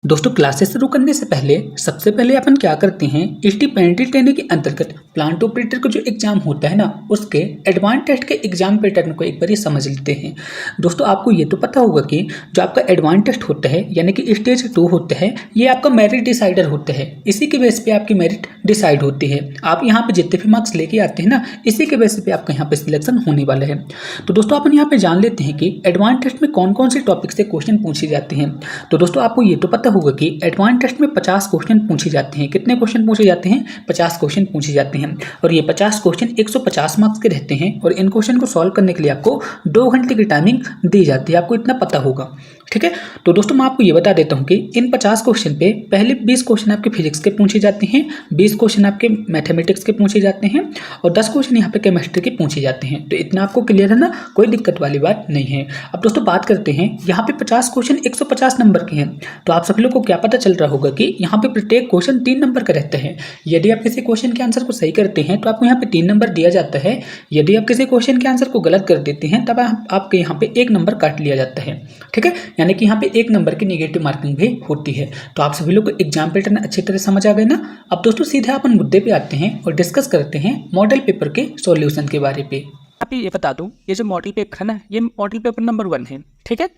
दोस्तों क्लासेस शुरू करने से पहले सबसे पहले अपन क्या करते हैं, एसटी पेंटेड ट्रेनिंग के अंतर्गत प्लांट ऑपरेटर का जो एग्जाम होता है ना, उसके एडवांस टेस्ट के एग्जाम पैटर्न को एक बार समझ लेते हैं। दोस्तों आपको ये तो पता होगा कि जो आपका एडवांस टेस्ट होता है यानी कि स्टेज 2 होता है, ये आपका मेरिट डिसाइडर होता है। इसी के बेस पे आपकी मेरिट डिसाइड होती है। आप यहाँ पे जितने भी मार्क्स लेके आते हैं ना, इसी के बेस पे आपका यहाँ पे सिलेक्शन होने वाला है। तो दोस्तों अपन यहाँ पे जान लेते हैं कि एडवांस टेस्ट में कौन कौन से टॉपिक से क्वेश्चन पूछे जाते हैं। तो दोस्तों आपको ये तो पता होगा कि एडवांस टेस्ट में 50 क्वेश्चन पूछे जाते हैं। कितने क्वेश्चन पूछे जाते हैं? 50 क्वेश्चन पूछे जाते हैं। और ये 50 क्वेश्चन 150 मार्क्स के रहते हैं और इन क्वेश्चन को सॉल्व करने के लिए आपको 2 घंटे की टाइमिंग दी जाती है। आपको इतना पता होगा, ठीक है। तो दोस्तों मैं आपको ये बता देता हूँ कि इन 50 क्वेश्चन पे पहले 20 क्वेश्चन आपके फिजिक्स के पूछे जाते हैं, 20 क्वेश्चन आपके मैथमेटिक्स के पूछे जाते हैं और 10 क्वेश्चन यहाँ पे केमिस्ट्री के पूछे जाते हैं। तो इतना आपको क्लियर है ना, कोई दिक्कत वाली बात नहीं है। अब दोस्तों बात करते हैं, यहाँ पे 50 क्वेश्चन 150 नंबर के हैं। तो आप सभी लोग को क्या पता चल रहा होगा कि यहाँ पे प्रत्येक क्वेश्चन 3 नंबर का रहता है। यदि आप किसी क्वेश्चन के आंसर को सही करते हैं तो आपको यहाँ पे 3 नंबर दिया जाता है। यदि आप किसी क्वेश्चन के आंसर को गलत कर देते हैं तब आपके यहाँ पे 1 नंबर काट लिया जाता है, ठीक है। यानी कि यहाँ पे 1 नंबर की नेगेटिव मार्किंग भी होती है। तो आप सभी लोग को एग्जाम पैटर्न अच्छी तरह समझ आ गए ना। अब दोस्तों सीधे अपन मुद्दे पे आते हैं और डिस्कस करते हैं मॉडल पेपर के सॉल्यूशन के बारे पे। आप ये बता दूं, ये जो मॉडल पेपर है ना, ये मॉडल पेपर नंबर 1 है, ठीक है।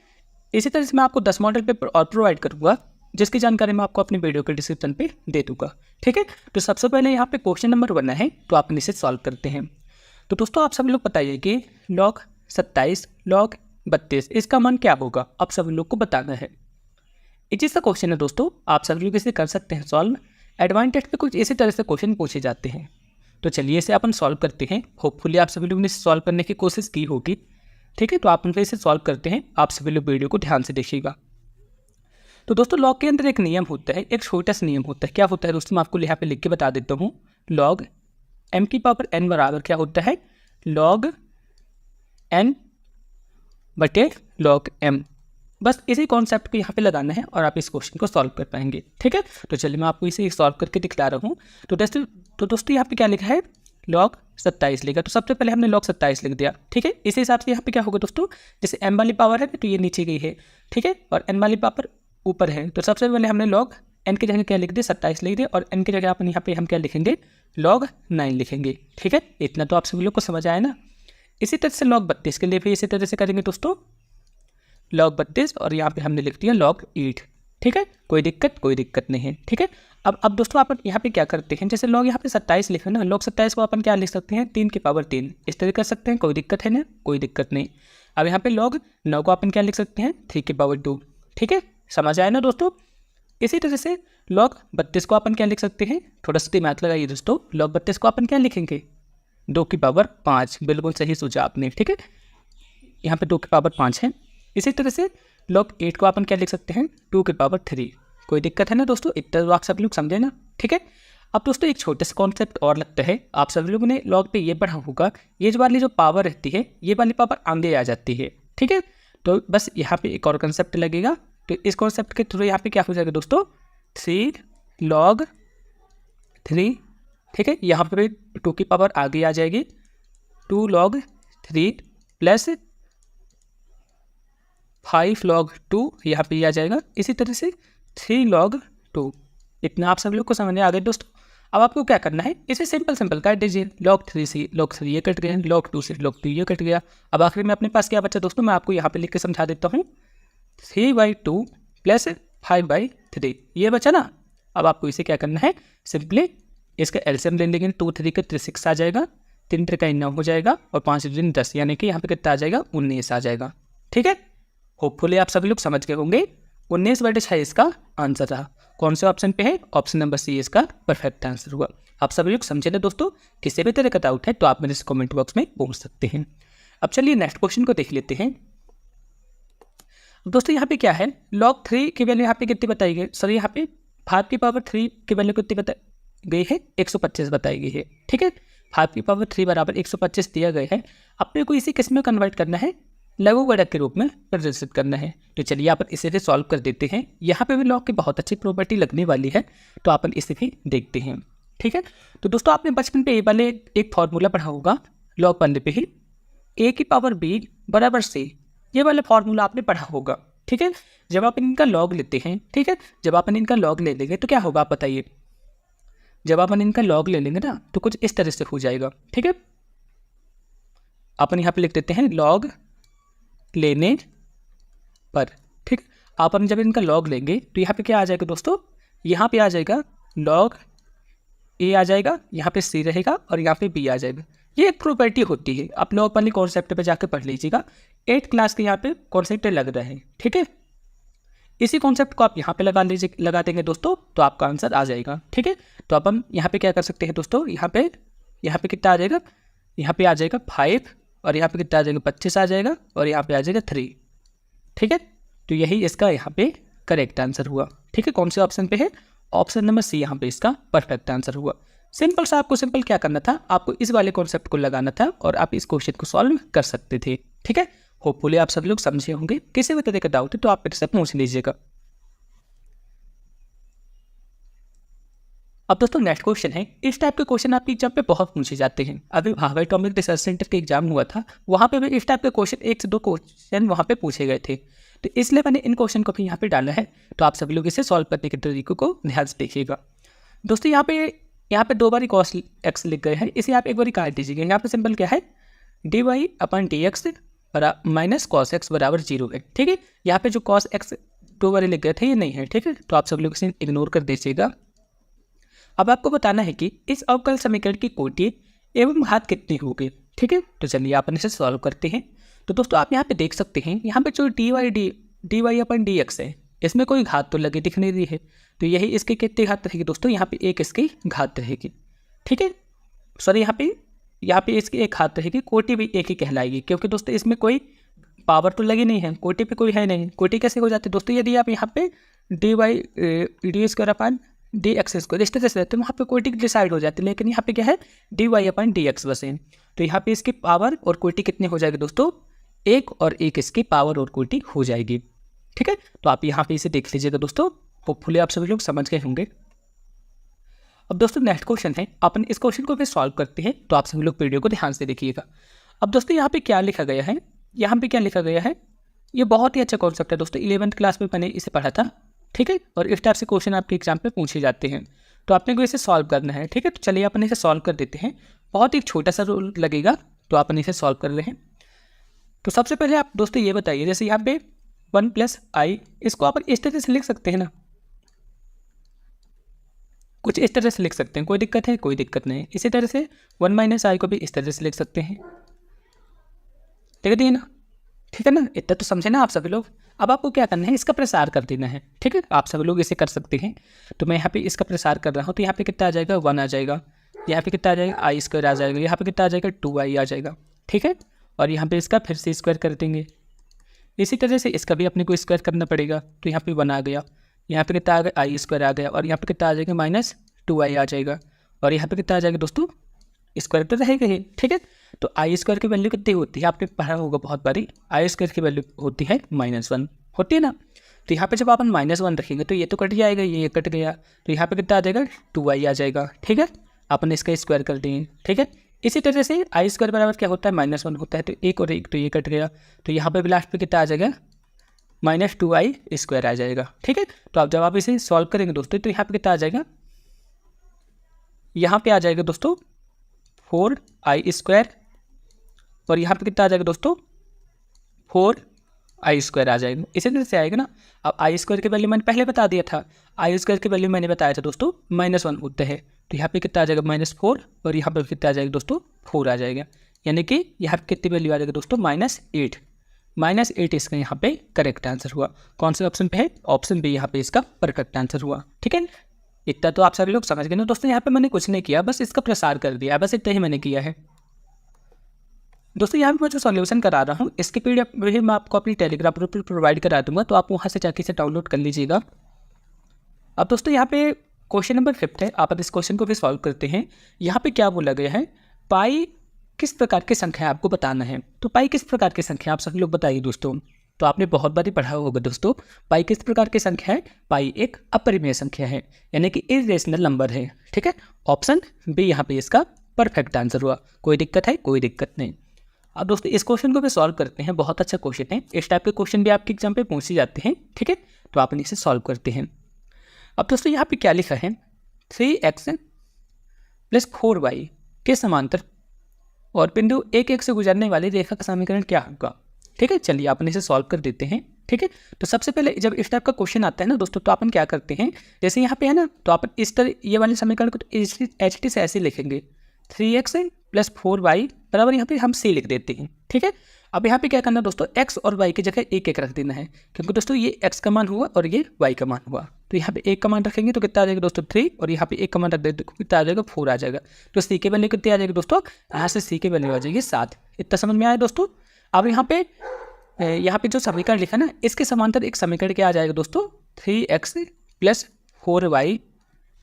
इसी तरह से मैं आपको 10 मॉडल पेपर और प्रोवाइड करूंगा, जिसकी जानकारी मैं आपको अपनी वीडियो के डिस्क्रिप्शन पे दे दूंगा, ठीक है। तो सबसे पहले यहाँ पे क्वेश्चन नंबर 1 है, तो आप इसे सॉल्व करते हैं। तो दोस्तों आप सभी लोग बताइए कि log 27 log 32 इसका मान क्या होगा, आप सभी लोग को बताना है। इसी सा क्वेश्चन है दोस्तों, आप सभी लोग इसे कर सकते हैं सॉल्व। एडवांस टेस्ट पे कुछ इसी तरह से क्वेश्चन पूछे जाते हैं। तो चलिए इसे अपन सॉल्व करते हैं। होपफुली आप सभी लोगों ने इसे सॉल्व करने की कोशिश की होगी, ठीक है। तो आप उनसे इसे सॉल्व करते हैं, आप सभी लोग वीडियो को ध्यान से देखिएगा। तो दोस्तों लॉग के अंदर एक नियम होता है, एक छोटा सा नियम होता है। क्या होता है दोस्तों, मैं आपको यहाँ पे लिख के बता देता हूँ। log m की पावर n बराबर क्या होता है, log n बटे log m। बस इसी कॉन्सेप्ट को यहाँ पे लगाना है और आप इस क्वेश्चन को सॉल्व कर पाएंगे, ठीक है। तो चलिए मैं आपको इसे सॉल्व करके दिखला रहा हूँ। तो दोस्तों यहाँ पे क्या लिखा है, log 27 लिखा। तो सबसे पहले हमने log 27 लिख दिया, ठीक है। इसी हिसाब से यहाँ पे क्या होगा दोस्तों, जैसे m वाली पावर है तो ये नीचे गई है, ठीक है, और n वाली पावर ऊपर है। तो सबसे पहले हमने log n की जगह क्या लिख दिया, 27 लिख दिया, और n की जगह अपन यहाँ पे हम क्या लिखेंगे, log 9 लिखेंगे, ठीक है। इतना तो आप सभी लोग को समझ आया ना। इसी तरह से log 32 के लिए भी इसी तरह से करेंगे दोस्तों, log 32 और यहाँ पे हमने लिख दिया log 8, ठीक है। कोई दिक्कत नहीं है, ठीक है। अब दोस्तों अपन यहाँ पे क्या करते हैं, जैसे log यहाँ पे 27 लिखे ना, log 27 को अपन क्या लिख सकते हैं, 3 की पावर 3, इस तरह कर सकते हैं। कोई दिक्कत है ना, कोई दिक्कत नहीं। अब यहाँ पे log 9 को अपन क्या लिख सकते हैं, 3 की पावर 2, ठीक है। समझ आया ना दोस्तों। इसी तरह से log 32 को अपन क्या लिख सकते हैं, थोड़ा सा दिमाग लगाइए दोस्तों। log 32 को अपन क्या लिखेंगे, 2 की पावर 5, बिल्कुल सही सोचा आपने, ठीक है। यहाँ पे 2 की पावर 5 है। इसी तरह से log 8 को अपन क्या लिख सकते हैं, 2 की पावर 3। कोई दिक्कत है ना दोस्तों, इतना तो आप सब लोग समझे ना, ठीक है। अब दोस्तों एक छोटा सा कॉन्सेप्ट और लगता है, आप सभी लोगों ने log पे ये पढ़ा होगा, ये वाली जो पावर रहती है, ये वाली पावर आगे आ जाती है, ठीक है। तो बस यहाँ पे एक और कंसेप्ट लगेगा। तो इस कॉन्सेप्ट के थ्रू यहाँ पे क्या हो जाएगा दोस्तों, 3 log 3, ठीक है। यहाँ पे 2 की पावर आगे आ जाएगी, 2 log 3 प्लस 5 log 2 यहाँ पे आ जाएगा। इसी तरह से 3 log 2। इतना आप सभी लोग को समझ आ गए दोस्तों। अब आपको क्या करना है, इसे सिंपल काट दीजिए। log 3 से log 3 ये कट गया, log 2 से log 2 ये कट गया। अब आखिर में अपने पास क्या बचा दोस्तों, मैं आपको यहाँ पे लिख के समझा देता हूँ, 3/2 प्लस 5/3 ये बचा ना। अब आपको इसे क्या करना है, सिंपली इसका एलसीएम ले लेंगे। 2 3 का 36 आ जाएगा, 3 3 का 9 हो जाएगा, और 5 2 10, यानी कि यहाँ पे कितना आ जाएगा, 19 आ जाएगा, ठीक है। होपफुली आप सभी लोग समझ गए होंगे। 19/6 इसका आंसर था। कौन से ऑप्शन पे है, ऑप्शन नंबर सी इसका परफेक्ट आंसर हुआ। आप सभी लोग समझे ना दोस्तों। किसी भी तरह का डाउट है तो आप मेरे कमेंट बॉक्स में पूछ सकते हैं। अब चलिए नेक्स्ट क्वेश्चन को देख लेते हैं। दोस्तों यहाँ पे क्या है, log 3 की वैल्यू यहाँ पे कितनी बताई गई, सॉरी यहाँ पे 5 की पावर 3 की वैल्यू कितनी बताई गई है, 125 बताई गई है, ठीक है। 5 की पावर 3 बराबर 125 दिया गया है। अपने को इसी किस में कन्वर्ट करना है, लघु गुणक के रूप में प्रदर्शित करना है। तो चलिए अपन इसे भी सॉल्व कर देते हैं। यहाँ पे भी log की बहुत अच्छी प्रॉपर्टी लगने वाली है, तो अपन इसे भी देखते हैं, ठीक है। तो दोस्तों आपने बचपन पे ये वाले एक फॉर्मूला पढ़ा होगा, log पढ़ने पे ही, a की पावर b बराबर c, ये वाला फॉर्मूला आपने पढ़ा होगा, ठीक है। जब आप इनका लॉग लेते हैं, ठीक है, जब अपन इनका लॉग ले लेंगे तो क्या होगा आप बताइए। जब अपन इनका लॉग ले लेंगे ना तो कुछ इस तरह से हो जाएगा, ठीक है। अपन यहाँ पे लिख देते हैं लॉग लेने पर, ठीक। अपन जब इनका लॉग लेंगे तो यहाँ पे क्या आ जाएगा दोस्तों, यहाँ पे आ जाएगा लॉग ए आ जाएगा, यहाँ पे सी रहेगा और यहाँ पे बी आ जाएगा। ये एक प्रॉपर्टी होती है, आप लोग अपनी कॉन्सेप्ट पे जाके पढ़ लीजिएगा। 8th क्लास के यहाँ पे कॉन्सेप्ट लग रहा है, ठीक है। इसी कॉन्सेप्ट को आप यहाँ पे लगा देंगे दोस्तों तो आपका आंसर आ जाएगा, ठीक है। तो अपन यहाँ पे क्या कर सकते हैं दोस्तों, यहाँ पे कितना आ जाएगा, यहाँ पे आ जाएगा 5 और यहाँ पे कितना आ जाएगा 25 आ जाएगा और यहाँ पे आ जाएगा 3, ठीक है। तो यही इसका यहाँ पे करेक्ट आंसर हुआ, ठीक है। कौन से ऑप्शन पे है, ऑप्शन नंबर सी यहाँ पे इसका परफेक्ट आंसर हुआ। सिंपल सा, आपको सिंपल क्या करना था, आपको इस वाले कॉन्सेप्ट को लगाना था और आप इस क्वेश्चन को सॉल्व कर सकते थे, ठीक है। होपफुली आप सभी लोग समझे होंगे। किसी भी तरह का डाउट है तो आप मेरे से पूछ लीजिएगा। अब दोस्तों नेक्स्ट क्वेश्चन है, इस टाइप के क्वेश्चन आपके एग्जाम पे बहुत पूछे जाते हैं। अभी हार्वर्ड एटॉमिक रिसर्च सेंटर के एग्जाम हुआ था, वहाँ पे भी इस टाइप के क्वेश्चन 1 से 2 क्वेश्चन वहाँ पे पूछे गए थे, तो इसलिए मैंने इन क्वेश्चन को भी यहाँ पे डाला है। तो आप सभी लोग इसे सॉल्व करने के तरीके को ध्यान से देखिएगा। दोस्तों यहाँ पे 2 बार cos x लिख गए हैं, इसे आप एक बार काट दीजिएगा। यहाँ पे सिंपल क्या है, dy/dx माइनस cos x बराबर 0 है, ठीक है। यहाँ पे जो cos x 2 बार लिख गए थे ये नहीं है, ठीक है। तो आप सभी लोग इसे इग्नोर कर दीजिएगा। अब आपको बताना है कि इस अवकल समीकरण की कोटि एवं घात कितनी होगी, ठीक है। तो चलिए अपन इसे सॉल्व करते हैं। तो दोस्तों आप यहाँ पे देख सकते हैं, यहाँ पे जो dy/dx है इसमें कोई घात तो लगी दिख नहीं रही है, तो यही इसकी कितनी घात रहेगी दोस्तों, यहाँ पे एक इसकी घात रहेगी, ठीक है। सॉरी, यहाँ पे इसकी एक घात रहेगी, कोटि भी एक ही कहलाएगी, क्योंकि दोस्तों इसमें कोई पावर तो लगी नहीं है, कोटि पे कोई है नहीं। कोटि कैसे हो जाती है दोस्तों, यदि आप यहाँ पे dy/dx² इस तरह से रहते हैं वहाँ पे कोटि डिसाइड हो जाती है, लेकिन यहाँ पे क्या है dy/dx बस है। तो यहाँ पे इसकी पावर और कोटि कितनी हो जाएगी दोस्तों, 1 और 1 इसकी पावर और कोटि हो जाएगी, ठीक है। तो आप यहाँ पे इसे देख लीजिएगा दोस्तों, होपफुली आप सभी लोग समझ गए होंगे। अब दोस्तों नेक्स्ट क्वेश्चन है, अपन इस क्वेश्चन को भी सॉल्व करते हैं, तो आप सभी लोग वीडियो को ध्यान से देखिएगा। अब दोस्तों यहाँ पे क्या लिखा गया है, यहाँ पे क्या लिखा गया है, ये बहुत ही अच्छा कॉन्सेप्ट है दोस्तों, 11th क्लास में मैंने इसे पढ़ा था, ठीक है। और इस टाइप से क्वेश्चन आपके एग्जाम पे पूछे जाते हैं, तो आपने को इसे सॉल्व करना है, ठीक है। तो चलिए अपन इसे सॉल्व कर देते हैं। बहुत ही छोटा सा रूल लगेगा, तो अपन इसे सॉल्व कर रहे हैं। तो सबसे पहले आप दोस्तों ये बताइए, जैसे यहाँ पे 1 + i, इसको आप इस तरह से लिख सकते हैं ना, कुछ इस तरह से लिख सकते हैं, कोई दिक्कत है, कोई दिक्कत नहीं। इसी तरह से 1 - i को भी इस तरह से लिख सकते हैं, लिख दिए ना, ठीक है ना। इतना तो समझे ना आप सभी लोग। अब आपको क्या करना है, इसका प्रसार कर देना है, ठीक है। आप सभी लोग इसे कर सकते हैं। तो मैं यहाँ पे इसका प्रसार कर रहा हूँ, तो यहाँ पे कितना आ जाएगा 1 आ जाएगा, यहाँ पे कितना आ जाएगा i² आ जाएगा, यहाँ पे कितना आ जाएगा 2i आ जाएगा, ठीक है। और यहाँ पे इसका फिर से स्क्वायर कर देंगे। इसी तरह से इसका भी अपने को स्क्वायर करना पड़ेगा, तो यहाँ पे 1 आ गया, यहाँ पे कितना आ गया i² आ गया, और यहाँ पे कितना आ जाएगा -2i आ जाएगा, और यहाँ पे कितना आ जाएगा दोस्तों, स्क्वायर तो रहेगा ही, ठीक है। तो i² की वैल्यू कितनी होती है, आपने पढ़ा होगा बहुत बारी, i² की वैल्यू होती है -1 होती है ना। तो यहाँ पे जब अपन -1 रखेंगे तो ये तो कट जाएगा, ये कट गया, तो यहाँ पे कितना आ जाएगा 2i आ जाएगा, ठीक है। अपन इसका स्क्वायर कर देंगे, ठीक है। इसी तरह से i² बराबर क्या होता है -1 होता है, तो 1 और 1 तो ये कट गया, तो यहाँ पे भी लास्ट पे कितना आ जाएगा -2i² आ जाएगा, ठीक है। तो अब जब आप इसे सॉल्व करेंगे दोस्तों, तो यहाँ पे कितना आ जाएगा, यहाँ पे आ जाएगा दोस्तों 4i², और यहाँ पे कितना आ जाएगा दोस्तों 4i² आ जाएगा। इसी तरह से आएगा ना। अब i² की वैल्यू मैंने पहले बता दिया था, i² की वैल्यू मैंने बताया था दोस्तों -1 होता है, तो यहाँ पे कितना आ जाएगा -4, और यहाँ पे कितना आ जाएगा दोस्तों 4 आ जाएगा, यानी कि यहाँ पे कितनी वैल्यू आ जाएगा दोस्तों -8 -8 इसका यहाँ पे करेक्ट आंसर हुआ। कौन से ऑप्शन पे है, ऑप्शन बी यहाँ पे इसका परफेक्ट आंसर हुआ, ठीक है। इतना तो आप सभी लोग समझ गए ना दोस्तों। यहाँ पे मैंने कुछ नहीं किया, बस इसका प्रसार कर दिया, बस इतना ही मैंने किया है दोस्तों। यहाँ पे मैं जो सॉल्यूशन करा रहा हूँ, इसके PDF भी मैं आपको अपनी टेलीग्राम पर प्रोवाइड करा दूंगा, तो आप वहाँ से जाके इसे डाउनलोड कर लीजिएगा। अब दोस्तों यहाँ पे क्वेश्चन नंबर 5 है, आप इस क्वेश्चन को भी सॉल्व करते हैं। यहाँ पे क्या बोला गया है, पाई किस प्रकार की संख्या आपको बताना है। तो पाई किस प्रकार की संख्या, आप सभी लोग बताइए दोस्तों। तो आपने बहुत बार पढ़ा होगा दोस्तों, पाई किस प्रकार की संख्या है, पाई एक अपरिमेय संख्या है, यानी कि इरेशनल नंबर है, ठीक है। ऑप्शन बी यहाँ पे इसका परफेक्ट आंसर हुआ। कोई दिक्कत है, कोई दिक्कत नहीं। अब दोस्तों इस क्वेश्चन को भी सॉल्व करते हैं, बहुत अच्छा क्वेश्चन है। इस टाइप के क्वेश्चन भी आपके एग्जाम पे पूछे जाते हैं, ठीक है। तो आप इसे सॉल्व करते हैं। अब दोस्तों यहाँ पे क्या लिखा है, 3x + 4y के समांतर और बिंदु 1 से गुजरने वाली रेखा का समीकरण क्या होगा, ठीक है। चलिए अपन इसे सॉल्व कर देते हैं, ठीक है। तो सबसे पहले जब इस टाइप का क्वेश्चन आता है ना दोस्तों, तो अपन क्या करते हैं, जैसे यहाँ पे है ना, तो अपन इस तरह ये वाले समीकरण को तो एच टी से ऐसे लिखेंगे, 3x + 4y बराबर यहाँ पे हम c लिख देते हैं, ठीक है। अब यहाँ पे क्या करना दोस्तों, x और y की जगह 1 रख देना है, क्योंकि दोस्तों ये x का मान हुआ और ये y का मान हुआ। तो यहाँ पे 1 का मान रखेंगे तो कितना आ जाएगा दोस्तों 3, और यहाँ पे 1 का मान रख देते तो कितना आ जाएगा 4 आ जाएगा। तो c के वैल्यू कितनी आ जाएगी दोस्तों, यहाँ से c के वैल्यू आ जाएगी 7। इतना समझ में आया दोस्तों। अब यहाँ पे जो समीकरण लिखा ना, इसके समांतर एक समीकरण क्या आ जाएगा दोस्तों, 3x + 4y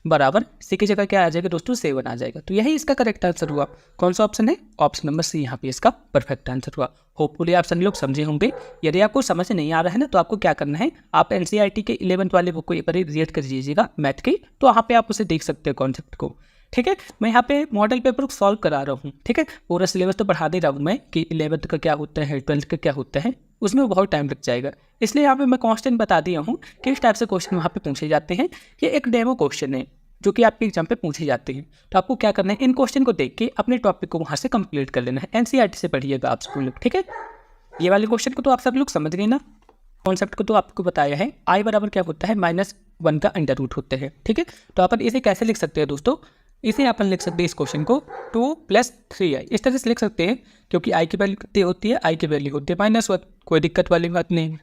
बराबर सी की जगह क्या आ जाएगा दोस्तों, 7 आ जाएगा। तो यही इसका करेक्ट आंसर हुआ। कौन सा ऑप्शन है, ऑप्शन नंबर सी यहाँ पे इसका परफेक्ट आंसर हुआ। होपफुली आप सभी लोग समझे होंगे। यदि आपको समझ नहीं आ रहा है ना, तो आपको क्या करना है, आप NCERT के 11th वाले बुक को एक बार रीड कर लीजिएगा मैथ की, तो वहाँ पे आप उसे देख सकते हैं कॉन्सेप्ट को, ठीक है। मैं यहाँ पे मॉडल पेपर को सॉल्व करा रहा हूँ, ठीक है। पूरा सिलेबस तो पढ़ा दे रहा हूँ मैं कि 11th का क्या होता है, 12th का क्या होता है, उसमें बहुत टाइम लग जाएगा। इसलिए यहाँ पे मैं कॉन्स्टेंट बता दिया हूँ कि इस टाइप से क्वेश्चन वहाँ पे पूछे जाते हैं। ये एक डेमो क्वेश्चन है जो कि आपके एग्जाम पे पूछे जाते हैं। तो आपको क्या करना है, इन क्वेश्चन को देख के अपने टॉपिक को वहाँ से कंप्लीट कर लेना है। NCERT से पढ़िएगा आप सब लोग, ठीक है। ये वाले क्वेश्चन को तो आप सब लोग समझ गए ना, कॉन्सेप्ट को तो आपको बताया है। I बराबर क्या होता है, -1 का अंडर रूट होता है, ठीक है। तो अपन इसे कैसे लिख सकते हैं दोस्तों, इसे अपन लिख सकते हैं इस क्वेश्चन को 2 + 3i इस तरह से लिख सकते हैं, क्योंकि i की वैल्यू कितनी होती है, i की वैल्यू होती है -1, कोई दिक्कत वाली बात नहीं।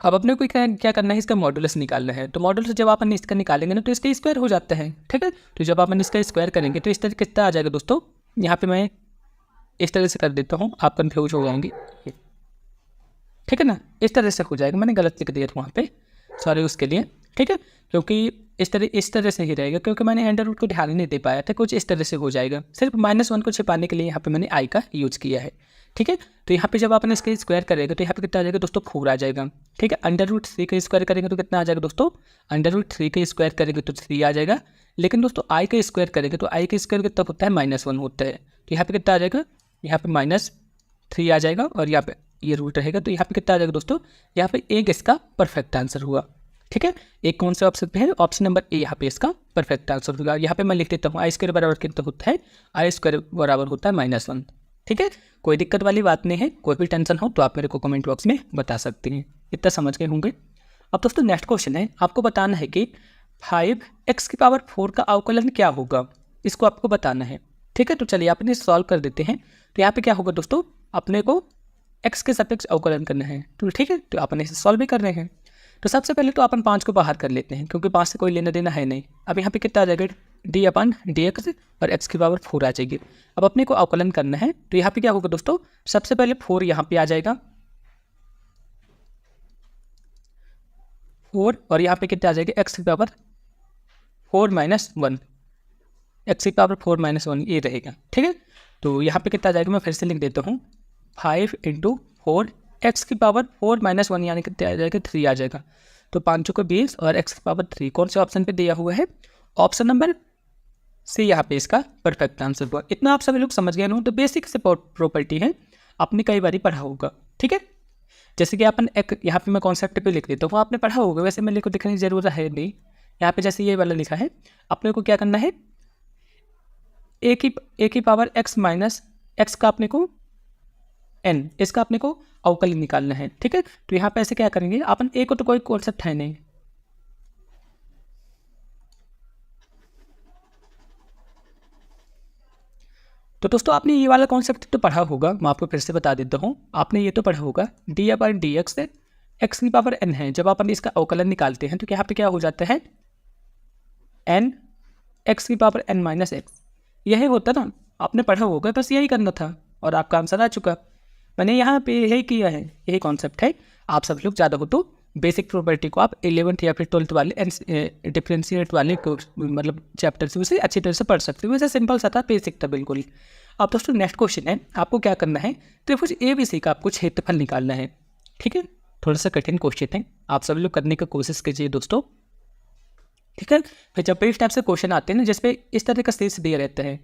अब अपने को क्या करना है, इसका मॉडुलस निकालना है। तो मॉडुलस जब अपन इसका निकालेंगे ना, तो इसका स्क्वायर हो जाता है, ठीक है। तो जब अपन इसका स्क्वायर करेंगे तो इस तरह कितना आ जाएगा दोस्तों, यहाँ पे मैं इस तरह से कर देता हूँ, आप कन्फ्यूज हो जाएंगे, ठीक है ना। इस तरह से हो जाएगा, मैंने गलत लिख दिया था वहाँ पे, सॉरी उसके लिए, ठीक है। क्योंकि इस तरह से ही रहेगा, क्योंकि मैंने अंडर रूट को ध्यान नहीं दे पाया था। कुछ इस तरह से हो जाएगा, सिर्फ -1 को छिपाने के लिए यहाँ पे मैंने i का यूज किया है, ठीक है। तो यहाँ पे जब अपन इसके स्क्वायर करेंगे तो यहाँ पे कितना आ जाएगा दोस्तों, 4 आ जाएगा, ठीक है। √3 का स्क्वायर करेंगे तो कितना आ जाएगा दोस्तों, √3 का स्क्वायर करेंगे तो 3 आ जाएगा। लेकिन दोस्तों i का स्क्वायर करेंगे तो i का स्क्वायर कितना होता है, -1 होता है। तो यहाँ पे कितना आ जाएगा, यहाँ पे -3 आ जाएगा, और यहाँ पे ये रूट रहेगा। तो यहाँ पे कितना आ जाएगा दोस्तों, यहाँ पे एक इसका परफेक्ट आंसर हुआ, ठीक है। एक कौन सा ऑप्शन पे है, ऑप्शन नंबर ए यहाँ पे इसका परफेक्ट आंसर होगा। यहाँ पे मैं लिख देता हूँ i² बराबर कितना होता है, i² बराबर होता है -1, ठीक है। कोई दिक्कत वाली बात नहीं है, कोई भी टेंशन हो तो आप मेरे को कमेंट बॉक्स में बता सकते हैं। इतना समझ गए होंगे। अब दोस्तों नेक्स्ट क्वेश्चन है, आपको बताना है कि 5x⁴ का अवकलन क्या होगा, इसको आपको बताना है, ठीक है। तो चलिए आप इन्हें सॉल्व कर देते हैं। तो यहाँ पे क्या होगा दोस्तों, अपने को x के सापेक्ष अवकलन करना है, तो ठीक है। तो अपन इसे सॉल्व भी कर रहे हैं। तो सबसे पहले तो अपन 5 को बाहर कर लेते हैं, क्योंकि 5 से कोई लेना देना है नहीं। अब यहाँ पे कितना आ जाएगा, d/dx और x⁴ आ जाएगी। अब अपने को अवकलन करना है, तो यहाँ पे क्या होगा दोस्तों, सबसे पहले 4 यहाँ पे आ जाएगा, 4, और यहाँ पे कितना आ जाएगा, x⁴ -1, x⁴ -1 ये रहेगा, ठीक है। तो यहाँ पे कितना आ जाएगा, मैं फिर से लिख देता हूँ, 5 × 4 x⁴ -1 यानी कितना आ जाएगा, 3 आ जाएगा। तो 5 को 20 और x⁴ कौन से ऑप्शन पे दिया हुआ है, ऑप्शन नंबर सी यहाँ पे इसका परफेक्ट आंसर हुआ। इतना आप सभी लोग समझ गए हो। तो बेसिक से प्रॉपर्टी है, आपने कई बार पढ़ा होगा, ठीक है। जैसे कि अपन एक यहाँ पे मैं कॉन्सेप्ट पे लिख देता हूँ, आपने पढ़ा होगा, वैसे मेरे को लिखने की जरूरत है नहीं। यहाँ पे जैसे ये वाला लिखा है, अपने को क्या करना है, a⁴x का अपने को n, इसका अपने को अवकलन निकालना है, ठीक है। तो यहाँ पे ऐसे क्या करेंगे अपन, a को तो कोई कॉन्सेप्ट है नहीं, तो दोस्तों आपने ये वाला कॉन्सेप्ट तो पढ़ा होगा, मैं आपको फिर से बता देता हूँ। आपने ये तो पढ़ा होगा, d/dx x⁴n है। जब अपन इसका अवकलन निकालते हैं तो यहाँ पे क्या हो जाता है, n x⁴n - x, यही होता ना, आपने पढ़ा होगा, बस यही करना था और आपका आंसर आ चुका। मैंने यहाँ पे यही किया है, यही कॉन्सेप्ट है। आप सब लोग ज़्यादा हो तो बेसिक प्रॉपर्टी को आप 11th या फिर 12th वाले डिफरेंशिएट वाले को मतलब चैप्टर से उसे अच्छी तरह से पढ़ सकते हो। वैसे सिंपल सा था, बेसिक था बिल्कुल। अब दोस्तों नेक्स्ट क्वेश्चन है, आपको क्या करना है, त्रिभुज ABC का आपको क्षेत्रफल निकालना है, ठीक है। थोड़ा सा कठिन क्वेश्चन है, आप सभी लोग करने की कोशिश कीजिए दोस्तों, ठीक है। फिर जब भी इस टाइप से क्वेश्चन आते हैं ना, जिसपे इस तरह का शीर्ष दिया रहता है,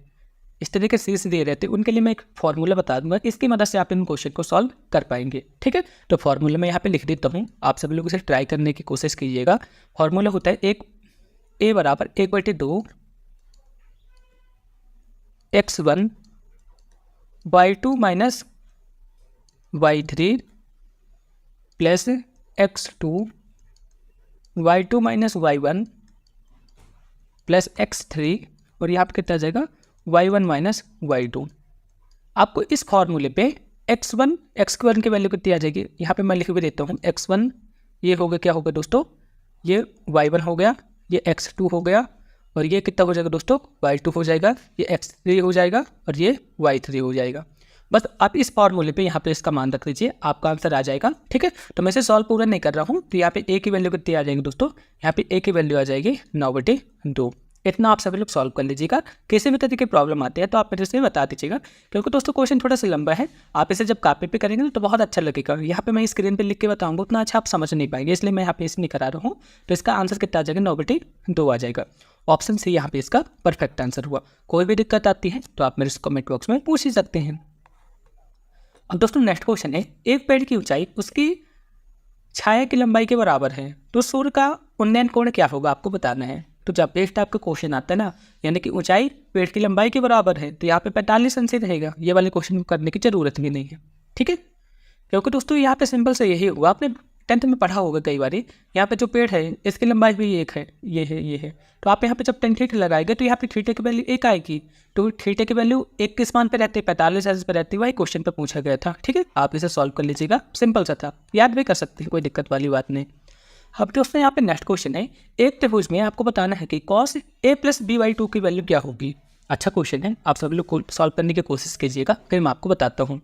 इस तरीके से दिए रहते हैं उनके लिए मैं एक फॉर्मूला बता दूंगा, इसकी मदद से आप इन क्वेश्चन को सॉल्व कर पाएंगे। ठीक है, तो फॉर्मूला मैं यहाँ पे लिख देता हूँ, आप सभी लोग इसे ट्राई करने की कोशिश कीजिएगा। फॉर्मूला होता है एक ए बराबर 1/2 x1 y2 minus y3 plus x2 y2 minus y1 plus x3 और यहाँ पे कितना आ जाएगा y1 माइनस y2। आपको इस फॉर्मूले पे x1 की वैल्यू कितनी आ जाएगी, यहाँ पे मैं लिख भी देता हूँ। x1 ये हो गया, क्या होगा दोस्तों, ये y1 हो गया, ये x2 हो गया और ये कितना हो जाएगा दोस्तों, y2 हो जाएगा, ये x3 हो जाएगा और ये y3 हो जाएगा। बस आप इस फॉर्मूले पे यहाँ पे इसका मान रख लीजिए, आपका आंसर आ जाएगा। ठीक है, तो मैं इसे सॉल्व पूरा नहीं कर रहा हूँ, तो यहाँ पे a की वैल्यू कितनी आ जाएगी दोस्तों, यहाँ पे a की वैल्यू आ जाएगी 9/2। इतना आप सभी लोग सॉल्व कर लीजिएगा। किसी भी तरह की प्रॉब्लम आती है तो आप मेरे से बता दीजिएगा, क्योंकि दोस्तों क्वेश्चन थोड़ा सा लंबा है, आप इसे जब कॉपी पे करेंगे तो बहुत अच्छा लगेगा। यहाँ पे मैं स्क्रीन पे लिख के बताऊंगा उतना अच्छा आप समझ नहीं पाएंगे, इसलिए मैं यहाँ पे इसे नहीं करा रहा हूँ। तो इसका आंसर कितना आ जाएगा, 9/2 आ जाएगा। ऑप्शन सी यहाँ पे इसका परफेक्ट आंसर हुआ। कोई भी दिक्कत आती है तो आप मेरे कमेंट बॉक्स में पूछ ही सकते हैं। अब दोस्तों नेक्स्ट क्वेश्चन है, एक पेड़ की ऊंचाई उसकी छाया की लंबाई के बराबर है तो सूर्य का उन्नयन कोण क्या होगा, आपको बताना है। तो जब इस टाइप का क्वेश्चन आता है ना, यानी कि ऊंचाई पेड़ की लंबाई के बराबर है, तो यहाँ पे 45 अंश रहेगा। ये वाले क्वेश्चन करने की जरूरत भी नहीं है। ठीक है, क्योंकि दोस्तों यहाँ पे सिंपल से यही हुआ, आपने 10th में पढ़ा होगा कई बार। यहाँ पे जो पेड़ है इसकी लंबाई भी एक है, ये है। तो आप यहाँ पे जब 10 थीटा लगाएंगे तो यहाँ पे थीटा की वैल्यू 1 आएगी। तो थीटा की वैल्यू 1 किस मान पे रहती है, 45 अंश पे रहती है। वही क्वेश्चन पे पूछा गया था। ठीक है, आप इसे सॉल्व कर लीजिएगा, सिंपल सा था, याद भी कर सकते हैं, कोई दिक्कत वाली बात नहीं। अब दोस्तों यहाँ पे नेक्स्ट क्वेश्चन है, एक त्रिभुज में आपको बताना है कि cos a + b/2 की वैल्यू क्या होगी। अच्छा क्वेश्चन है, आप सभी लोग सॉल्व करने की कोशिश कीजिएगा, फिर मैं आपको बताता हूँ।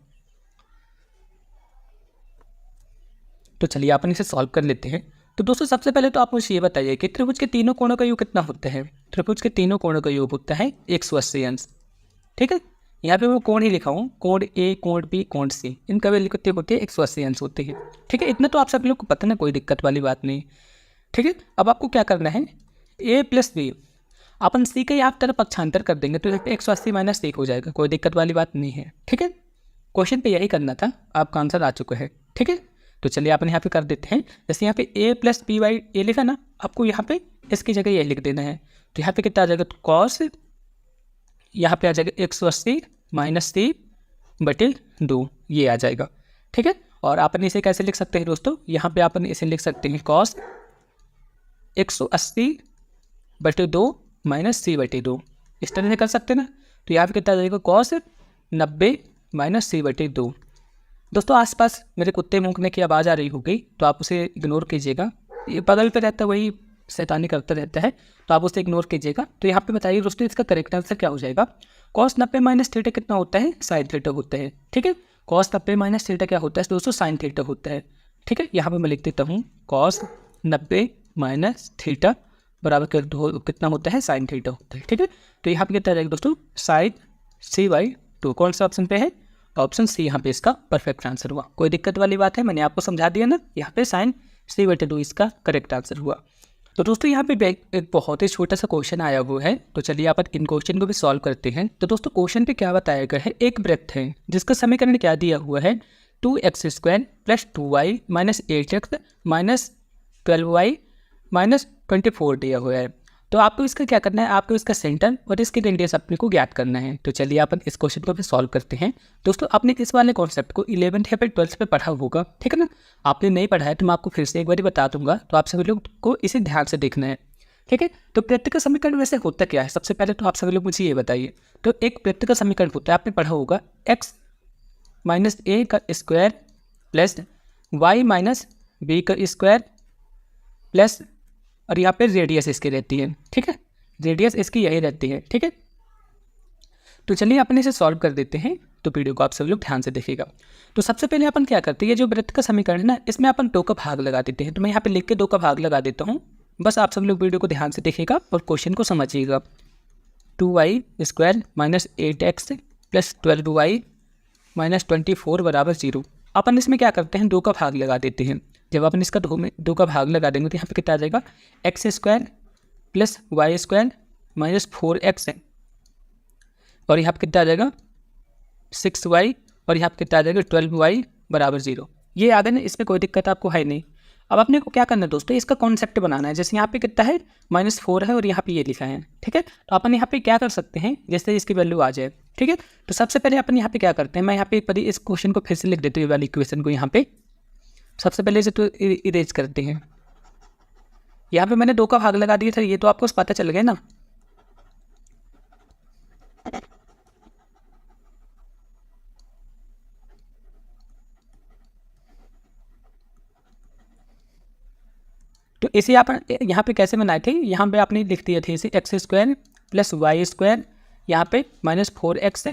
तो चलिए अपन इसे सॉल्व कर लेते हैं। तो दोस्तों सबसे पहले तो आप मुझे ये बताइए कि त्रिभुज के तीनों कोणों का योग कितना होता है। त्रिभुज के तीनों कोणों का योग होता है 180 अंश। ठीक है, यहाँ पे मैं कोण ही लिखा हूँ, कोण ए, कोण बी, कोण सी, इनका वैल्यू कितने होते हैं, 180 अंश होते हैं। ठीक है, इतना तो आप सभी लोग को पता ना, कोई दिक्कत वाली बात नहीं। ठीक है, अब आपको क्या करना है, a + b अपन c का यहाँ तरफ पक्षांतर कर देंगे तो 180 - 1 हो जाएगा, कोई दिक्कत वाली बात नहीं है। ठीक है, क्वेश्चन पे यही करना था, आपका आंसर आ चुका है। ठीक है, तो चलिए अपन यहाँ पे कर देते हैं। जैसे यहाँ पे a + b/a लिखा ना, आपको यहाँ पे इसकी जगह ये लिख देना है। तो यहाँ पे कितना आ जाएगा, तो cos यहाँ पे आ जाएगा 180 - c/2, ये आ जाएगा। ठीक है, और अपन इसे कैसे लिख सकते हैं दोस्तों, यहाँ पे अपन इसे लिख सकते हैं cos 180/2 - c/2, इस तरह से कर सकते हैं ना। तो यहाँ पे कितना आ जाएगा, cos 90 - c/2। दोस्तों आसपास मेरे कुत्ते भौंकने की आवाज़ आ रही होगी, तो आप उसे इग्नोर कीजिएगा, ये बगल पे रहता है, वही शैतानी करता रहता है, तो आप उसे इग्नोर कीजिएगा। तो यहाँ पे बताइए दोस्तों इसका करेक्ट आंसर क्या हो जाएगा। cos 90 - थीटा कितना होता है, sin थीटा होता है। ठीक है, cos 90 - थीटा क्या होता है दोस्तों, sin थीटा होता है। ठीक है, यहाँ पे मैं लिख देता हूँ cos 90 - थीटा बराबर कितना होता है, sin थीटा होता है। ठीक है, तो यहाँ पे कितना जाएगा दोस्तों, sin c/2। कौन सा ऑप्शन पे है, ऑप्शन सी यहाँ पे इसका परफेक्ट आंसर हुआ। कोई दिक्कत वाली बात है, मैंने आपको समझा दिया ना, यहाँ पे sin c/2 इसका करेक्ट आंसर हुआ। तो दोस्तों यहाँ पे एक बहुत ही छोटा सा क्वेश्चन आया हुआ है, तो चलिए आप इन क्वेश्चन को भी सॉल्व करते हैं। तो दोस्तों क्वेश्चन पे क्या बताया गया है, एक वृत्त है जिसका समीकरण क्या दिया हुआ है, 2x² + 2y - 8x - 12y - 24 दिया हुआ है। तो आपको इसका क्या करना है, आपको इसका सेंटर और इसकी रेडियस अपने को ज्ञात करना है। तो चलिए अपन इस क्वेश्चन को भी सॉल्व करते हैं। दोस्तों आपने इस वाले कॉन्सेप्ट को 11th या फिर 12th पे पढ़ा होगा, ठीक है ना। आपने नहीं पढ़ा है तो मैं आपको फिर से एक बार बता दूंगा, तो आप सभी लोग को इसे ध्यान से देखना है। ठीक है, तो वृत्त का समीकरण वैसे होता क्या है, सबसे पहले तो आप सभी लोग मुझे ये बताइए। तो एक वृत्त का समीकरण होता है, आपने पढ़ा होगा x - a का स्क्वायर प्लस y - b का स्क्वायर प्लस, और यहाँ पे रेडियस इसकी रहती है। ठीक है, रेडियस इसकी यही रहती है। ठीक है, तो चलिए अपन इसे सॉल्व कर देते हैं। तो वीडियो को आप सभी लोग ध्यान से देखिएगा। तो सबसे पहले अपन क्या करते हैं, ये जो वृत्त का समीकरण है ना, इसमें अपन 2 का भाग लगा देते हैं। तो मैं यहाँ पे लिख के 2 का भाग लगा देता हूँ, बस आप सभी लोग वीडियो को ध्यान से देखिएगा और क्वेश्चन को समझिएगा। 2y² - 8x + 12y - 24 = 0। अपन इसमें क्या करते हैं, 2 का भाग लगा देते हैं। जब अपन इसका 2 का भाग लगा देंगे तो यहाँ पे कितना आ जाएगा, x² + y² - 4x और यहाँ पे कितना आ जाएगा 6y, और यहाँ पे कितना आ जाएगा 12y बराबर 0। ये आ गया ना, इसमें कोई दिक्कत आपको है नहीं। अब अपने को क्या करना है दोस्तों, इसका कॉन्सेप्ट बनाना है। जैसे यहाँ पे कितना है -4 है और यहाँ पे ये लिखा है, ठीक है। तो अपन यहाँ पे क्या कर सकते हैं, जैसे इसकी वैल्यू आ जाए, ठीक है। तो सबसे पहले अपन यहाँ पे क्या करते हैं, मैं यहाँ पे एक बार इस क्वेश्चन को फिर से लिख देती हूँ, ये वाली इक्वेशन को यहाँ पे सबसे पहले इसे तो इरेज करते हैं। यहाँ पे मैंने 2 का भाग लगा दिया था, ये तो आपको पता चल गया ना। तो इसे आप यहाँ पे कैसे बनाए थे, यहाँ पे आपने लिख दिए थे इसे x² + y², यहाँ पे -4x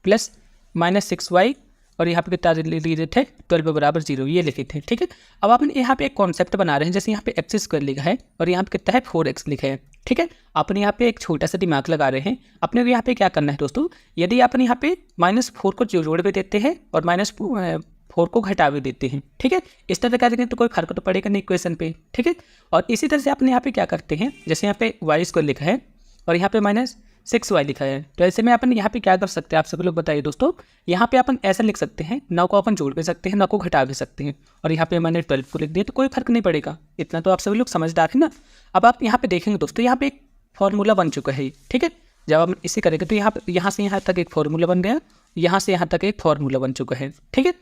+ -6y, और यहाँ पे कितना ले लिए थे 12 बराबर 0, ये लिखे थे, ठीक है। अब आपने यहाँ पे एक कॉन्सेप्ट बना रहे हैं, जैसे यहाँ पे x² लिखा है और यहाँ पे कितना है 4x लिखा है, ठीक है। आपने यहाँ पे एक छोटा सा दिमाग लगा रहे हैं। अपने को यहाँ पे क्या करना है दोस्तों, यदि आपने यहाँ पे -4 को जोड़ भी देते हैं और -4 को घटा भी देते हैं, ठीक है, इस तरह कर देंगे तो कोई फर्क तो पड़ेगा नहीं इक्वेशन पे, ठीक है। और इसी तरह से आपने यहाँ पे क्या करते हैं, जैसे यहाँ पे y² लिखा है और यहाँ पे -6y लिखा है, तो ऐसे में अपन यहाँ पे क्या कर सकते हैं, आप सभी लोग बताइए दोस्तों। यहाँ पे अपन ऐसा लिख सकते हैं, 9 को अपन जोड़ भी सकते हैं, 9 को घटा भी सकते हैं, और यहाँ पे मैंने 12 को लिख दिया तो कोई फर्क नहीं पड़ेगा। इतना तो आप सभी लोग समझदार हैं ना। अब आप यहाँ पे देखेंगे दोस्तों, यहाँ पे एक फॉर्मूला बन चुका है, ठीक है। जब हम इसे करेंगे तो यहाँ से यहाँ तक एक फॉर्मूला बन गया, यहाँ से यहाँ तक एक फॉर्मूला बन चुका है, ठीक है।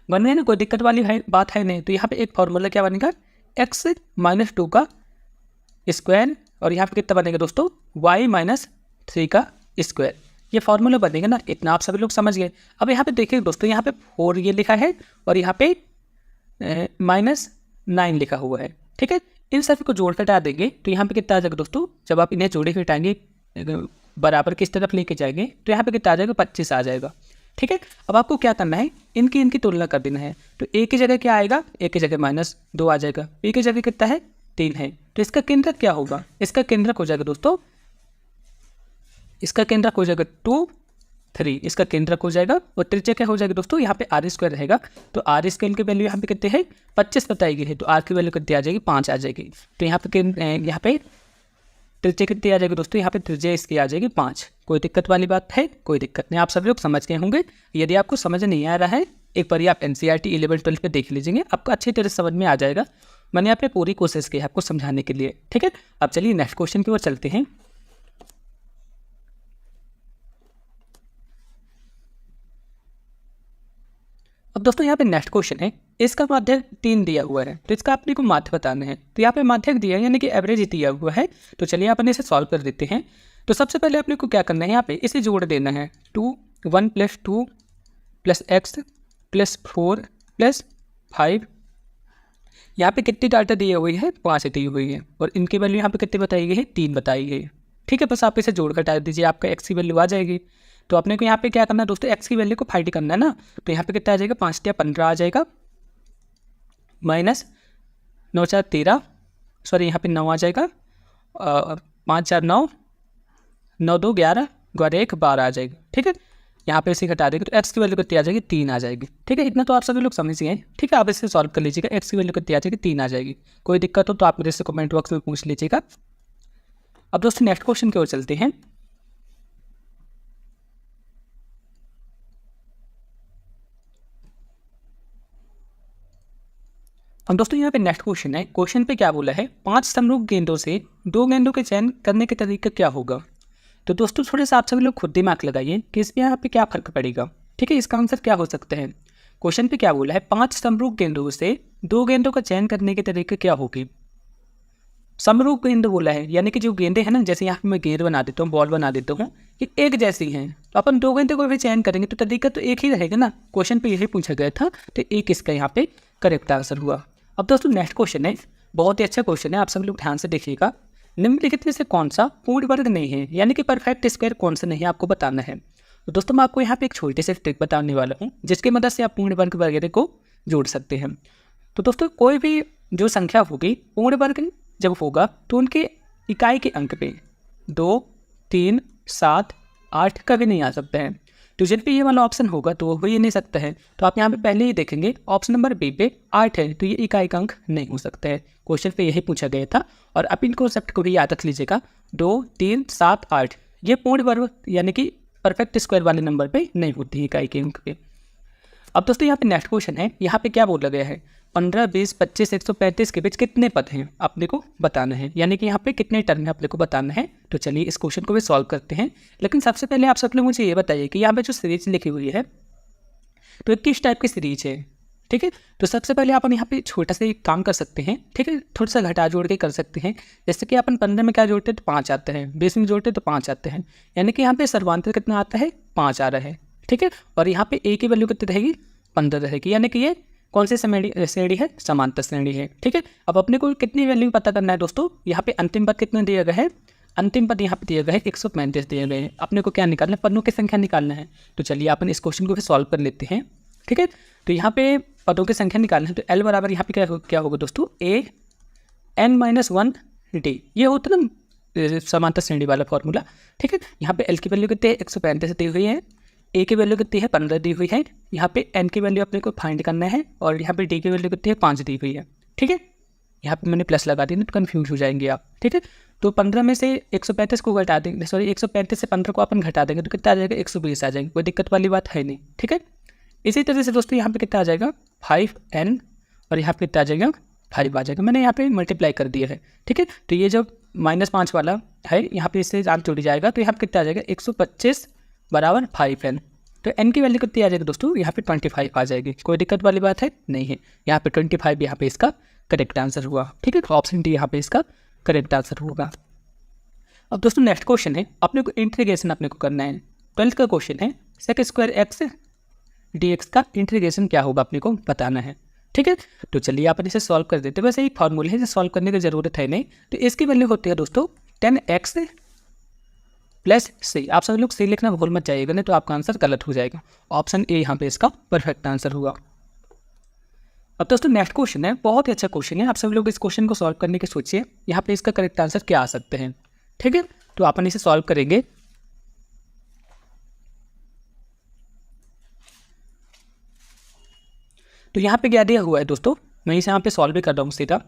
बन रहे ना, कोई दिक्कत वाली बात है नहीं। तो यहाँ पे एक फॉर्मूला क्या बनेगा, x - 2 का स्क्वायर, और यहाँ पे कितना बनेगा दोस्तों y - 3 का स्क्वायर, ये फॉर्मूला बनेगा ना। इतना आप सभी लोग समझ गए। अब यहाँ पे देखिए दोस्तों, यहाँ पे 4 ये लिखा है और यहाँ पे -9 लिखा हुआ है, ठीक है। इन सभी को जोड़ घटा देंगे तो यहाँ पे कितना आ जाएगा दोस्तों, जब आप इन्हें जोड़े घटाएंगे बराबर किस तरफ लेके जाएंगे तो यहाँ पे कितना आ जाएगा 25 आ जाएगा, ठीक है। अब आपको क्या करना है, इनकी तुलना कर देना है। तो a की जगह क्या आएगा, a की जगह -2 आ जाएगा, b की जगह कितना है 3 है। तो इसका केंद्रक क्या होगा, इसका केंद्रक हो जाएगा दोस्तों, इसका केंद्रक हो जाएगा 2, 3, इसका केंद्रक हो जाएगा। और त्रिज्या क्या हो जाएगा दोस्तों, यहाँ पे r² रहेगा। तो r² की वैल्यू यहाँ पे कितने है 25 बताई गई है, तो r की वैल्यू कितनी आ जाएगी 5 आ जाएगी। तो यहाँ पे त्रिज्या कितनी आ जाएगी दोस्तों, यहाँ पे त्रिज्या इसकी आ जाएगी 5। कोई दिक्कत वाली बात है, कोई दिक्कत नहीं, आप सभी लोग समझ गए होंगे। यदि आपको समझ नहीं आ रहा है, एक बार आप NCERT 11-12 पे देख लीजिएगा, आपको अच्छी तरह समझ में आ जाएगा। मैंने यहाँ पे पूरी कोशिश की है आपको समझाने के लिए, ठीक है। अब चलिए नेक्स्ट क्वेश्चन की ओर चलते हैं। अब दोस्तों यहाँ पे नेक्स्ट क्वेश्चन है, इसका माध्यक 3 दिया हुआ है, तो इसका अपने को माध्य बताना है। तो यहाँ पे माध्यक दिया है, यानी कि एवरेज दिया हुआ है। तो चलिए अपन इसे सॉल्व कर देते हैं। तो सबसे पहले अपने को क्या करना है, यहाँ पे इसे जोड़ देना है। 1 + 2 + x + 4 + 5। यहाँ पे कितनी डाटा दी हुई है, 5 दी हुई है, और इनकी वैल्यू यहाँ पे कितनी बताई गई है, 3 बताई गई है, ठीक है। बस आप इसे जोड़ घटा दीजिए, आपका x की वैल्यू आ जाएगी। तो अपने को यहाँ पे क्या करना है दोस्तों, x की वैल्यू को फाइंड करना है ना। तो यहाँ पे कितना आ जाएगा, 5 × 15 आ जाएगा, -9 × 13, सॉरी यहाँ पे 9 आ जाएगा, 5 × 4 9, 9 2 11, 1 12 आ जाएगा, ठीक है। यहाँ पे इसे घटा देंगे तो x की वैल्यू कितनी आ जाएगी, 3 आ जाएगी, ठीक है। इतना तो आप सभी लोग समझ गए, ठीक है। आप इसे सॉल्व कर लीजिएगा, x की वैल्यू कितनी आ जाएगी, 3 आ जाएगी। कोई दिक्कत हो तो आप मेरे से कमेंट बॉक्स में पूछ लीजिएगा। अब दोस्तों नेक्स्ट क्वेश्चन की ओर चलते हैं। अब दोस्तों यहाँ पे नेक्स्ट क्वेश्चन है, क्वेश्चन पे क्या बोला है, 5 समरूप गेंदों से 2 गेंदों के चयन करने के तरीका क्या होगा। तो दोस्तों थोड़े सा आप सभी लोग खुद दिमाग लगाइए कि इसमें यहाँ पे क्या फर्क पड़ेगा, ठीक है। इसका आंसर क्या हो सकता है, क्वेश्चन पे क्या बोला है, 5 समरूप गेंदों से 2 गेंदों का चयन करने के तरीके क्या होगी। समरूप गेंद बोला है, यानी कि जो गेंदे हैं ना, जैसे यहाँ पे मैं गेंद बना देता हूँ, बॉल बना देता हूँ, ये एक जैसी हैं, तो अपन 2 गेंदों को भी चयन करेंगे तो तरीका तो एक ही रहेगा ना। क्वेश्चन पे यही पूछा गया था, तो एक इसका यहाँ पे करेक्ट आंसर हुआ। अब दोस्तों नेक्स्ट क्वेश्चन है, बहुत ही अच्छा क्वेश्चन है, आप सब लोग ध्यान से देखिएगा। निम्नलिखित में से कौन सा पूर्ण वर्ग नहीं है, यानी कि परफेक्ट स्क्वायर कौन सा नहीं है, आपको बताना है। तो दोस्तों मैं आपको यहाँ पे एक छोटी सी ट्रिक बताने वाला हूँ, जिसकी मदद से आप पूर्ण वर्ग वगैरह को जोड़ सकते हैं। तो दोस्तों कोई भी जो संख्या होगी, पूर्ण वर्ग जब होगा तो उनके इकाई के अंक पे 2, 3, 7, 8 कभी नहीं आ सकते हैं। तो जब भी ये वाला ऑप्शन होगा तो वो हो ही नहीं सकता है। तो आप यहाँ पे पहले ही देखेंगे ऑप्शन नंबर बी पे 8 है, तो ये इकाई का अंक नहीं हो सकता है। क्वेश्चन पे यही पूछा गया था, और आप इन कॉन्सेप्ट को भी याद रख लीजिएगा। 2, 3, 7, 8 ये पूर्ण वर्ग यानी कि परफेक्ट स्क्वायर वाले नंबर पे नहीं होती है इकाई के अंक पे। अब दोस्तों यहाँ पे नेक्स्ट क्वेश्चन है, यहाँ पे क्या बोला गया है 15, 20, 25, 135 के बीच कितने पद हैं अपने को बताना है, यानी कि यहाँ पे कितने टर्म है अपने को बताना है। तो चलिए इस क्वेश्चन को भी सॉल्व करते हैं। लेकिन सबसे पहले आप सब लोग मुझे ये बताइए कि यहाँ पे जो सीरीज लिखी हुई है तो किस टाइप की सीरीज है। ठीक है, तो सबसे पहले अपन यहाँ पे छोटा सा एक काम कर सकते हैं। ठीक है, थोड़ा सा घटा जोड़ के कर सकते हैं। जैसे कि अपन 15 में क्या जोड़ते हैं तो 5 आते हैं, 20 में जोड़ते हैं तो 5 आते हैं, यानी कि यहाँ पे सर्वांतर कितना आता है 5 आ रहा है। ठीक है, और यहाँ पे ए की वैल्यू कितनी रहेगी 15 रहेगी, यानी कि ये कौन सी श्रेणी है समांतर श्रेणी है। ठीक है, अब अपने को कितनी वैल्यू पता करना है दोस्तों। यहाँ पे अंतिम पद कितना दिया गया है, अंतिम पद यहाँ पे दिया गया है 135 दिए गए हैं। अपने को क्या निकालना है, पदों की संख्या निकालना है। तो चलिए अपन इस क्वेश्चन को भी सॉल्व कर लेते हैं। ठीक है, तो यहाँ पे पदों की संख्या निकालना है। तो L बराबर यहाँ पे क्या होगा दोस्तों, A n-1 D, ये होता है ना समांतर श्रेणी वाला फॉर्मूला। ठीक है, यहाँ पे L की वैल्यू कितनी है 135 दी हुई है, A की वैल्यू कितनी है 15 दी हुई है, यहाँ पे N की वैल्यू अपने को फाइंड करना है, और यहाँ पे D की वैल्यू कितनी है 5 दी हुई है। ठीक है, यहाँ पे मैंने प्लस लगा दी तो कन्फ्यूज हो जाएंगे आप। ठीक है, तो 15 में से 135 को घटा देंगे, सॉरी 135 से 15 को अपन घटा देंगे तो कितना आ जाएगा 120 आ जाएगा, कोई दिक्कत वाली बात है नहीं। ठीक है, इसी तरह से दोस्तों यहाँ पे कितना आ जाएगा 5n, और यहाँ पे कितना आ जाएगा 5 आ जाएगा। मैंने यहाँ पे मल्टीप्लाई कर दिया है। ठीक है, तो ये जब -5 वाला है यहाँ पे इससे आंसर जुड़ जाएगा, तो यहाँ पे कितना आ जाएगा 125 बराबर 5n। तो n की वैल्यू कितनी आ जाएगी दोस्तों, यहाँ पे 25 आ जाएगी, कोई दिक्कत वाली बात है नहीं है। यहाँ पे 25 यहाँ पे इसका करेक्ट आंसर हुआ। ठीक है, तो ऑप्शन डी यहाँ पे इसका करेक्ट आंसर होगा। अब दोस्तों नेक्स्ट क्वेश्चन है, अपने को इंटीग्रेशन अपने को करना है। 12th का क्वेश्चन है sec² x dx का इंटीग्रेशन क्या होगा अपने को बताना है। ठीक है, तो चलिए अपन इसे सॉल्व कर देते हैं। वैसे एक फॉर्मूले है जिसे सॉल्व करने की ज़रूरत है नहीं। तो इसकी वैल्यू होती है दोस्तों 10x + c। आप सब लोग c लिखना भूल मत जाइएगा, नहीं तो आपका आंसर गलत हो जाएगा। ऑप्शन ए यहाँ पे इसका परफेक्ट आंसर हुआ। अब दोस्तों नेक्स्ट क्वेश्चन है, बहुत ही अच्छा क्वेश्चन है। आप सब लोग इस क्वेश्चन को सॉल्व करने की सोचिए, यहाँ पे इसका करेक्ट आंसर क्या आ सकते हैं। ठीक है, तो अपन इसे सॉल्व करेंगे। तो यहाँ पे क्या दिया हुआ है दोस्तों, मैं इसे यहाँ पे सॉल्व भी कर रहा हूँ सीधा।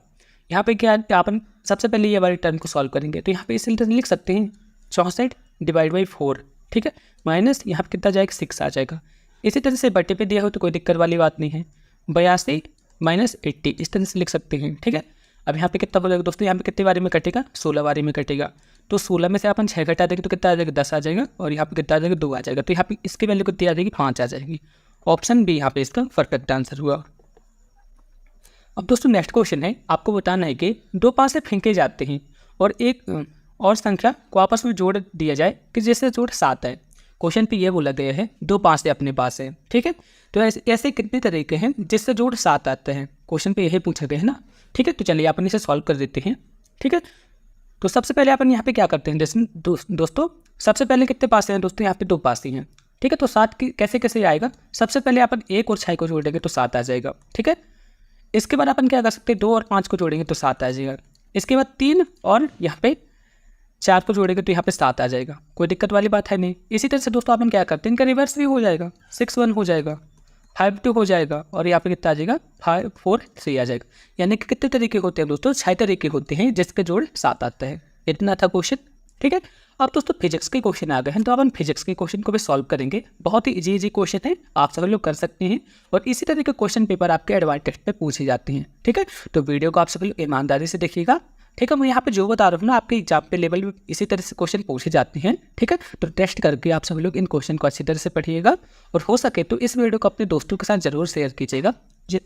यहाँ पे क्या अपन सबसे पहले ये वाली टर्म को सॉल्व करेंगे। तो यहाँ पे इसे लिख सकते हैं 64 / 4। ठीक है, माइनस यहाँ पे कितना जाएगा 6 आ जाएगा। इसी तरह से बटे पे दिया हो तो कोई दिक्कत वाली बात नहीं है। 82 - 80 इस तरह से लिख सकते हैं। ठीक है, अब यहाँ पे कितना हो जाएगा दोस्तों, यहाँ पे कितने बारी में कटेगा 16 बारी में कटेगा। तो 16 में से अपन 6 घटा देंगे तो कितना आ जाएगा 10 आ जाएगा, और यहाँ पे कितना आ जाएगा 2 आ जाएगा। तो यहाँ पे इसकी वैल्यू कितनी आ जाएगी 5 आ जाएगी। ऑप्शन बी यहाँ पे इसका परफेक्ट आंसर हुआ। अब दोस्तों नेक्स्ट क्वेश्चन है, आपको बताना है कि 2 पासे फेंके जाते हैं और एक और संख्या को आपस में जोड़ दिया जाए कि जिससे जोड़ 7 है। क्वेश्चन पे ये बोला गया है 2 पासे अपने पास है। ठीक है, तो ऐसे कितने तरीके हैं जिससे जोड़ 7 आते हैं, क्वेश्चन पे यही पूछा गया है ना। ठीक है, तो चलिए अपन इसे सॉल्व कर देते हैं। ठीक है, तो सबसे पहले अपन यहाँ पे क्या करते हैं, जैसे दोस्तों सबसे पहले कितने पासे हैं दोस्तों, यहाँ पे 2 पासे हैं। ठीक है, तो 7 की कैसे आएगा, सबसे पहले अपन 1 और 6 को जोड़ेंगे तो 7 आ जाएगा। ठीक है, इसके बाद अपन क्या कर सकते हैं 2 और 5 को जोड़ेंगे तो 7 आ जाएगा। इसके बाद 3 और यहाँ पे 4 को जोड़ेंगे तो यहाँ पे 7 आ जाएगा, कोई दिक्कत वाली बात है नहीं। इसी तरह से दोस्तों अपन क्या करते हैं, इनका रिवर्स भी हो जाएगा, 6 1 हो जाएगा, 5 2 हो जाएगा, और यहाँ पे कितना आ जाएगा 5 4 3 आ जाएगा। यानी कि कितने तरीके होते हैं दोस्तों, 6 तरीके होते हैं जिसके जोड़ 7 आता है। इतना था क्वेश्चन। ठीक है, अब दोस्तों फिजिक्स के क्वेश्चन आ गए हैं, तो अपन फिजिक्स के क्वेश्चन को भी सॉल्व करेंगे। बहुत ही इजी क्वेश्चन है, आप सभी लोग कर सकते हैं, और इसी तरह के क्वेश्चन पेपर आपके एडवांस टेस्ट पे पूछे जाते हैं। ठीक है, तो वीडियो को आप सभी लोग ईमानदारी से देखिएगा। ठीक है, मैं यहाँ पे जो बता रहा हूँ ना, आपके एग्जाम पे लेवल में इसी तरह से क्वेश्चन पूछे जाते हैं। ठीक है, तो टेस्ट करके आप सभी लोग इन क्वेश्चन को अच्छी तरह से पढ़िएगा, और हो सके तो इस वीडियो को अपने दोस्तों के साथ जरूर शेयर कीजिएगा,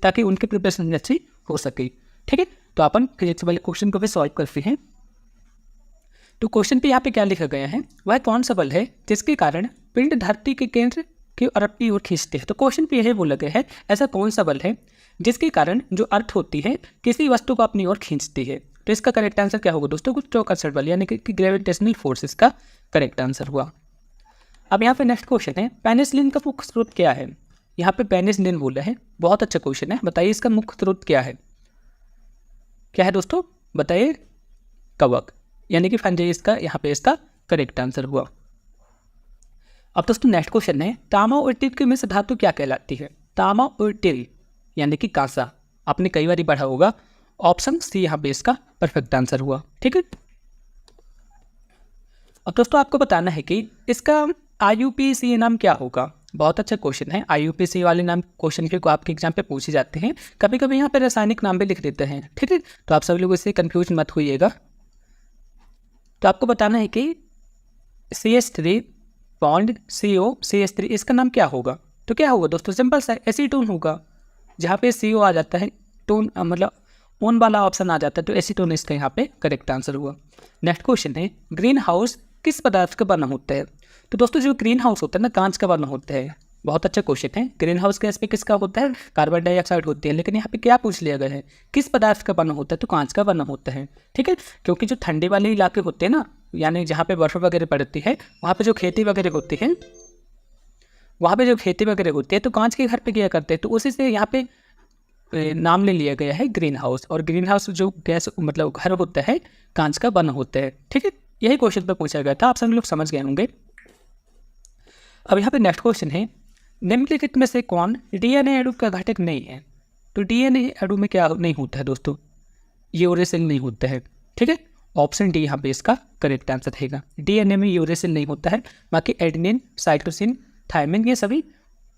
ताकि उनकी प्रिपरेशन अच्छी हो सके। ठीक है, तो अपन फिजिक्स वाले क्वेश्चन को भी सॉल्व करते हैं। तो क्वेश्चन पे यहाँ पे क्या लिखा गया है, वह कौन सा बल है जिसके कारण पिंड धरती के केंद्र की अर्थ की ओर खींचते हैं। तो क्वेश्चन पे यही बोला गया है, ऐसा कौन सा बल है जिसके कारण जो अर्थ होती है किसी वस्तु को अपनी ओर खींचती है। तो इसका करेक्ट आंसर क्या होगा दोस्तों, गुरुत्वाकर्षण बल, यानी कि ग्रेविटेशनल फोर्सेस का करेक्ट आंसर हुआ। अब यहाँ पे नेक्स्ट क्वेश्चन है, पेनिसिलिन का मुख्य स्रोत क्या है। यहाँ पे पेनिसिलिन बोला है, बहुत अच्छा क्वेश्चन है, बताइए इसका मुख्य स्रोत क्या है। क्या है दोस्तों, बताइए, कवक, यानी कि फंजाई इसका यहाँ पे इसका करेक्ट आंसर हुआ। अब दोस्तों नेक्स्ट क्वेश्चन है, तांबा और टिन की मिश्र धातु क्या कहलाती है। तांबा और टिन यानी कि कांसा, आपने कई बार पढ़ा होगा। ऑप्शन सी यहाँ पे इसका परफेक्ट आंसर हुआ। ठीक है, अब दोस्तों आपको बताना है कि इसका IUPAC नाम क्या होगा। बहुत अच्छा क्वेश्चन है। IUPAC वाले नाम क्वेश्चन के को आपके एग्जाम पे पूछे जाते हैं। कभी कभी यहाँ पे रासायनिक नाम भी लिख देते हैं, ठीक है। तो आप सभी लोग इससे कंफ्यूज मत होइएगा। तो आपको बताना है कि CH3 बॉन्ड CO CH3 इसका नाम क्या होगा। तो क्या होगा दोस्तों, सिंपल सा एसीटोन होगा। जहाँ पे CO आ जाता है, टोन मतलब ओन वाला ऑप्शन आ जाता है, तो एसीटोन इसका यहाँ पे करेक्ट आंसर हुआ। नेक्स्ट क्वेश्चन है, ग्रीन हाउस किस पदार्थ का बना होता है। तो दोस्तों जो ग्रीन हाउस होता है ना, कांच का बना होता है। बहुत अच्छा क्वेश्चन है। ग्रीन हाउस गैस पे किसका होता है, कार्बन डाइऑक्साइड होती है। लेकिन यहाँ पे क्या पूछ लिया गया है, किस पदार्थ का बना होता है, तो कांच का बना होता है, ठीक है। क्योंकि जो ठंडे वाले इलाके होते हैं ना, यानी जहाँ पे बर्फ वगैरह पड़ती है, वहाँ पे जो खेती वगैरह होती है, तो कांच के घर पे किया करते हैं। तो उसी से यहाँ पे नाम ले लिया गया है ग्रीन हाउस। और ग्रीन हाउस जो गैस मतलब घर होता है, कांच का बना होता है, ठीक है। यही क्वेश्चन पे पूछा गया था, आप सभी लोग समझ गए होंगे। अब यहाँ पे नेक्स्ट क्वेश्चन है, निम्नलिखित में से कौन DNA अणु का घटक नहीं है। तो DNA अणु में क्या नहीं होता है दोस्तों, यूरेसिल नहीं होता है, ठीक है। ऑप्शन डी यहाँ पे इसका करेक्ट आंसर रहेगा। DNA में यूरेसिल नहीं होता है, बाकी एडेनिन, साइटोसिन, थायमिन ये सभी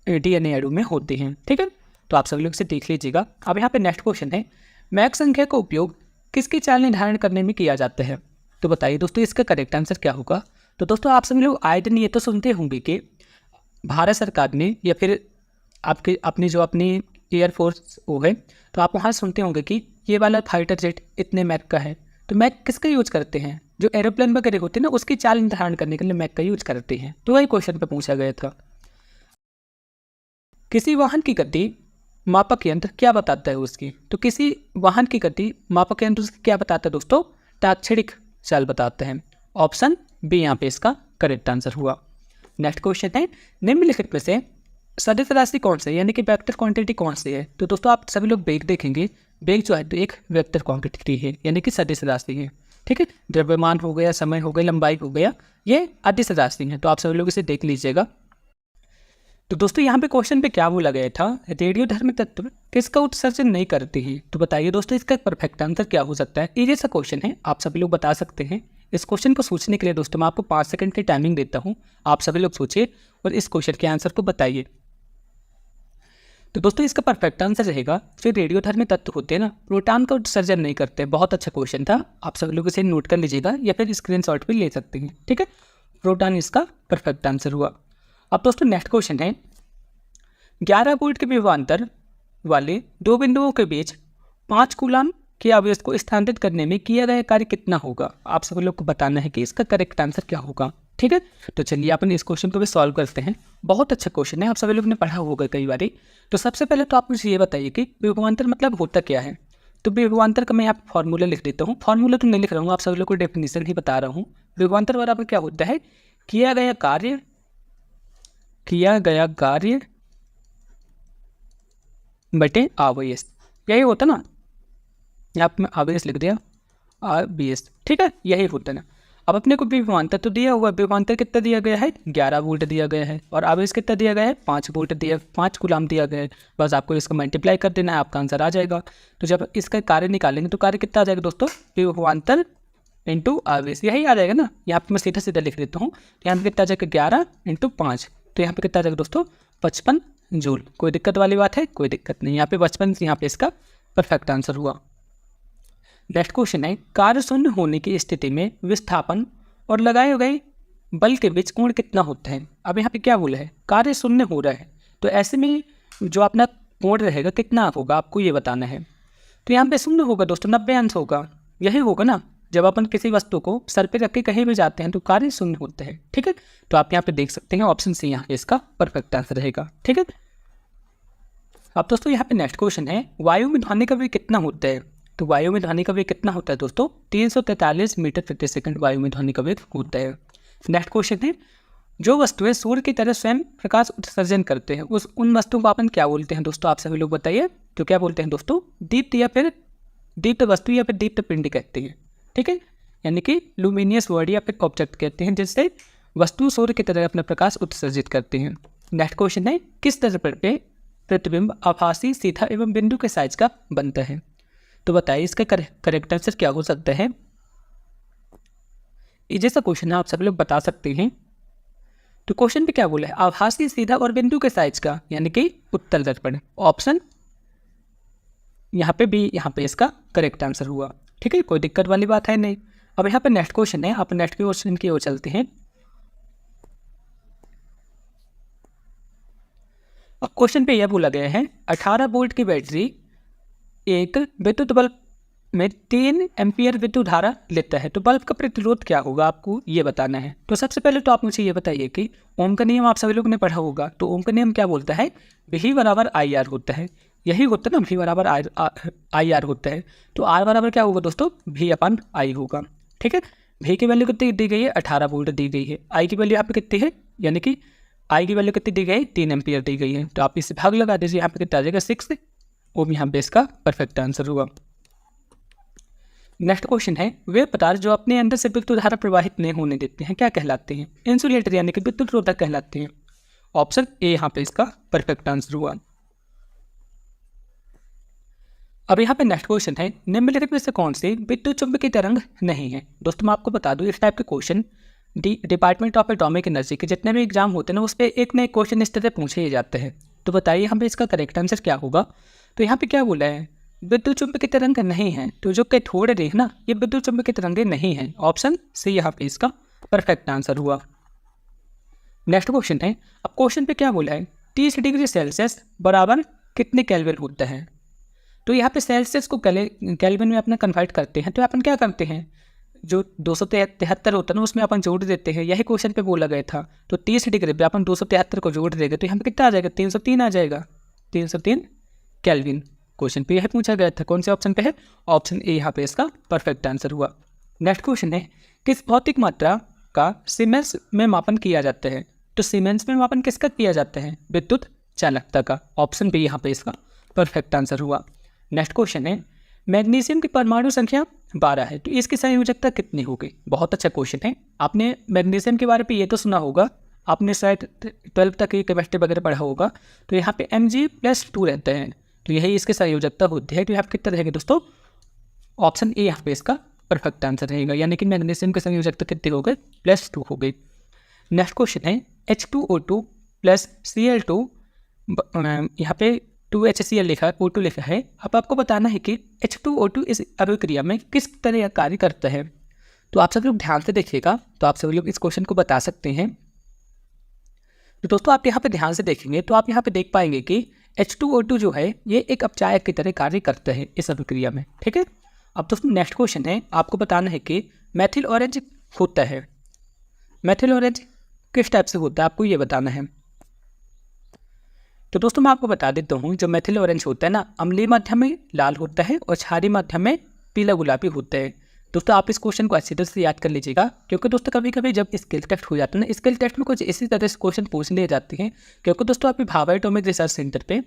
DNA अणु में होते हैं, ठीक है। तो आप सभी लोग इसे देख लीजिएगा। अब यहाँ पे नेक्स्ट क्वेश्चन है, मैक संख्या का उपयोग किसकी चाल निर्धारण करने में किया जाता है। तो बताइए दोस्तों इसका करेक्ट आंसर क्या होगा। तो दोस्तों आप सभी लोग आए दिन ये तो सुनते होंगे कि भारत सरकार ने या फिर आपके अपनी एयरफोर्स वो है, तो आप वहाँ सुनते होंगे कि ये वाला फाइटर जेट इतने मैक का है। तो मैक किसका यूज करते हैं, जो एरोप्लेन वगैरह होते हैं ना, उसकी चाल निर्धारण करने के लिए मैक का यूज करते हैं। तो वही क्वेश्चन पे पूछा गया था। किसी वाहन की गति मापक यंत्र क्या बताता है उसकी। तो किसी वाहन की गति मापक यंत्र उसकी क्या बताता है दोस्तों, ताक्षणिक चाल बताते हैं। ऑप्शन बी यहाँ पे इसका करेक्ट आंसर हुआ। नेक्स्ट क्वेश्चन है, निम्नलिखित में से सदिश राशि कौन सी है, यानी कि वेक्टर क्वांटिटी कौन सी है। तो दोस्तों आप सभी लोग वेग देखेंगे, वेग जो है तो एक वेक्टर क्वांटिटी है, यानी कि सदिश राशि है, ठीक है। द्रव्यमान हो गया, समय हो गया, लंबाई हो गया, ये अदिश राशि है। तो आप सभी लोग इसे देख लीजिएगा। तो दोस्तों यहाँ पे क्वेश्चन पे क्या बोला गया था, रेडियोधर्मी तत्व किसका उत्सर्जन नहीं करते हैं। तो बताइए दोस्तों इसका परफेक्ट आंसर क्या हो सकता है। ये सा क्वेश्चन है, आप सभी लोग बता सकते हैं। इस क्वेश्चन को सोचने के लिए दोस्तों मैं आपको 5 सेकंड की टाइमिंग देता हूँ। आप सभी लोग सोचिए और इस क्वेश्चन के आंसर को बताइए। तो दोस्तों इसका परफेक्ट आंसर रहेगा, जो रेडियोधर्मी तत्व होते हैं ना, प्रोटॉन का उत्सर्जन नहीं करते। बहुत अच्छा क्वेश्चन था, आप सभी लोग इसे नोट कर लीजिएगा या फिर स्क्रीनशॉट भी ले सकते हैं, ठीक है। प्रोटॉन इसका परफेक्ट आंसर हुआ। अब दोस्तों नेक्स्ट क्वेश्चन है, 11 वोल्ट के विभवांतर वाले दो बिंदुओं के बीच 5 कूलाम के आवेश को स्थानांतरित करने में किया गया कार्य कितना होगा। आप सभी लोग को बताना है कि इसका करेक्ट आंसर क्या होगा, ठीक है। तो चलिए अपन इस क्वेश्चन को भी सॉल्व करते हैं। बहुत अच्छा क्वेश्चन है, आप सभी लोग ने पढ़ा होगा कई बार। तो सबसे पहले तो आप मुझे ये बताइए कि विभवांतर मतलब होता क्या है। तो विभवांतर का मैं यहाँ पर फॉर्मूला लिख देता हूँ। फॉर्मूला तो नहीं लिख रहा हूँ, आप सभी लोग को डेफिनेशन ही बता रहा हूँ। विभवांतर बराबर क्या होता है, किया गया कार्य बटे आवेश, यही होता ना। यहाँ पे मैं आवेश लिख दिया, आवेश, ठीक है, यही होता है ना। अब अपने को विभवांतर तो दिया हुआ, विभवांतर कितना दिया गया है, 11 वोल्ट दिया गया है, और आवेश कितना दिया गया है, 5 वोल्ट दिया, 5 कूलाम दिया गया है। बस आपको इसका मल्टीप्लाई कर देना है, आपका आंसर आ जाएगा। तो जब इसका कार्य निकालेंगे तो कार्य कितना आ जाएगा दोस्तों, विभवांतर इंटू आवेश, यही आ जाएगा ना। यहाँ पे मैं सीधा सीधा लिख देता हूँ। यहाँ पे कितना आ जाएगा, 11 इंटू 5, तो यहाँ पे कितना आ जाएगा दोस्तों, 55 जूल। कोई दिक्कत वाली बात है, कोई दिक्कत नहीं। यहाँ पे 55, यहाँ पे इसका परफेक्ट आंसर हुआ। नेक्स्ट क्वेश्चन है, कार्य शून्य होने की स्थिति में विस्थापन और लगाए गए बल के बीच कोण कितना होता है। अब यहाँ पे क्या बोला है, कार्य शून्य हो रहा है, तो ऐसे में जो अपना कोण रहेगा कितना होगा, आपको ये बताना है। तो यहाँ पे शून्य होगा दोस्तों, 90 अंश होगा, यही होगा ना। जब अपन किसी वस्तु को सर पे रख के कहीं भी जाते हैं तो कार्य शून्य होता है, ठीक है। तो आप यहाँ पे देख सकते हैं ऑप्शन सी यहाँ इसका परफेक्ट आंसर रहेगा, ठीक है। अब दोस्तों यहाँ पे नेक्स्ट क्वेश्चन है, वायु में ध्वनि का वेग कितना होता है। तो वायु में ध्वनि का वेग कितना होता है दोस्तों, 343 मीटर प्रति सेकंड वायु में ध्वनि का वेग होता है। नेक्स्ट क्वेश्चन है, जो वस्तुएं सूर्य की तरह स्वयं प्रकाश उत्सर्जन करते हैं उन वस्तुओं को अपन क्या बोलते हैं दोस्तों, आप सभी लोग बताइए। तो क्या बोलते हैं दोस्तों, दीप्त या फिर दीप्त वस्तु या फिर दीप्त पिंड कहते हैं, ठीक है। यानी कि लुमिनियस वर्ड या फिर ऑब्जेक्ट कहते हैं, जिससे वस्तु सूर्य की तरह अपना प्रकाश उत्सर्जित करते हैं। नेक्स्ट क्वेश्चन है, किस दर्पण पे प्रतिबिंब आभासी, सीधा एवं बिंदु के साइज का बनता है। तो बताइए इसका करेक्ट आंसर क्या हो सकता है। ये जैसा क्वेश्चन है आप सब लोग बता सकते हैं। तो क्वेश्चन पे क्या बोला है, आभासी सीधा और बिंदु के साइज का यानी कि उत्तल दर्पण, ऑप्शन यहाँ पे बी, यहाँ पे इसका करेक्ट आंसर हुआ। ठीक है, कोई दिक्कत वाली बात है नहीं। अब यहाँ पे नेक्स्ट क्वेश्चन है, आप नेक्स्ट क्वेश्चन की ओर चलते हैं। अब क्वेश्चन पे यह बोला गया है 18 वोल्ट की बैटरी एक विद्युत बल्ब में 3 एम्पियर विद्युत धारा लेता है, तो बल्ब का प्रतिरोध क्या होगा आपको ये बताना है। तो सबसे पहले तो आप मुझे ये बताइए कि ओम का नियम आप सभी लोगों ने पढ़ा होगा। तो ओम का नियम क्या बोलता है, V बराबर IR होता है, यही होता है ना, V बराबर IR होता है। तो R बराबर क्या होगा दोस्तों, V/I होगा। ठीक है, V की वैल्यू कितनी दी गई है, 18 वोल्ट दी गई है। I की वैल्यू यहाँ पे कितनी है, यानी कि I की वैल्यू कितनी दी गई है, 3 एम्पियर दी गई है। तो आप इससे भाग लगा दीजिए, यहाँ पे कितना आ जाएगा 6, वो यहाँ पे इसका परफेक्ट आंसर हुआ। नेक्स्ट क्वेश्चन है, वे पदार्थ जो अपने अंदर से विद्युत धारा प्रवाहित नहीं होने देते हैं क्या कहलाते हैं, इंसुलेटर यानी कि विद्युत रोधक कहलाते हैं। ऑप्शन ए यहाँ पे इसका परफेक्ट आंसर हुआ। अब यहाँ पे नेक्स्ट क्वेश्चन है, निम्नलिखित में से कौन सी विद्युत चुंबकीय तरंग नहीं है। दोस्तों मैं आपको बता दूं, इस टाइप के question department of atomic energy के जितने भी एग्जाम होते हैं ना, उस पर एक नए क्वेश्चन इस तरह पूछे ही जाते हैं। तो बताइए यहाँ पे इसका करेक्ट आंसर क्या होगा। तो यहाँ पे क्या बोला है, विद्युत चुंबकीय तरंग नहीं है, तो जो कैथोड रे ना, ये विद्युत चुंबकीय तरंगे नहीं है। ऑप्शन सी यहाँ पे इसका परफेक्ट आंसर हुआ। नेक्स्ट क्वेश्चन है, अब क्वेश्चन पे क्या बोला है, 30 डिग्री सेल्सियस बराबर कितने केल्विन होता है। तो यहाँ पे सेल्सियस को केल्विन में अपना कन्वर्ट करते हैं। तो अपन क्या करते हैं, जो 273 होता है ना, उसमें अपन जोड़ देते हैं, यही क्वेश्चन पे बोला गया था। तो 30 डिग्री पे अपन 273 को जोड़ देंगे तो यहाँ पे कितना आ जाएगा, 303 आ जाएगा, 303 केल्विन। क्वेश्चन पे यह पूछा गया था, कौन से ऑप्शन पे है, ऑप्शन ए यहाँ पे इसका परफेक्ट आंसर हुआ। नेक्स्ट क्वेश्चन है, किस भौतिक मात्रा का सीमेंस में मापन किया जाता है। तो सीमेंस में मापन किसका किया जाता है, विद्युत चालकता का। ऑप्शन बी यहाँ पे इसका परफेक्ट आंसर हुआ। नेक्स्ट क्वेश्चन है, मैग्नीशियम की परमाणु संख्या 12 है, तो इसकी संयोजकता कितनी होगी। बहुत अच्छा क्वेश्चन है। आपने मैग्नीशियम के बारे में ये तो सुना होगा, आपने शायद 12 तक ही केमिस्ट्री वगैरह पढ़ा होगा। तो यहाँ पे Mg+2 रहते हैं, तो यही इसकी संयोजकता होती है। तो यहाँ पे कितना रहेगा दोस्तों, ऑप्शन ए यहाँ पे इसका परफेक्ट आंसर रहेगा, यानी कि मैग्नीशियम की संयोजकता कितनी हो गई, +2 हो गई। नेक्स्ट क्वेश्चन है, H2O2 + Cl2, यहाँ पे 2HCl लिखा है, O2 लिखा है। अब आपको बताना है कि H2O2 इस अभिक्रिया में किस तरह कार्य करता है। तो आप सब लोग ध्यान से देखिएगा, तो आप सब लोग इस क्वेश्चन को बता सकते हैं। तो दोस्तों आप यहाँ पे ध्यान से देखेंगे तो आप यहाँ पे देख पाएंगे कि H2O2 जो है ये एक अपचायक की तरह कार्य करता है इस अभिक्रिया में। ठीक है, अब दोस्तों नेक्स्ट क्वेश्चन है, आपको बताना है कि मेथिल ऑरेंज होता है, मेथिल ऑरेंज किस टाइप से होता है, आपको ये बताना है। तो दोस्तों मैं आपको बता देता हूँ, जो मेथिल ऑरेंज होता है ना, अम्लीय माध्यम में लाल होता है और क्षारीय माध्यम में पीला गुलाबी होता है। दोस्तों आप इस क्वेश्चन को अच्छी तरह से याद कर लीजिएगा, क्योंकि दोस्तों कभी कभी जब स्किल टेस्ट हो जाता है ना, स्किल टेस्ट में कुछ इसी तरह से क्वेश्चन पूछ लिए जाते हैं। क्योंकि दोस्तों आपके भाभा एटॉमिक रिसर्च सेंटर पे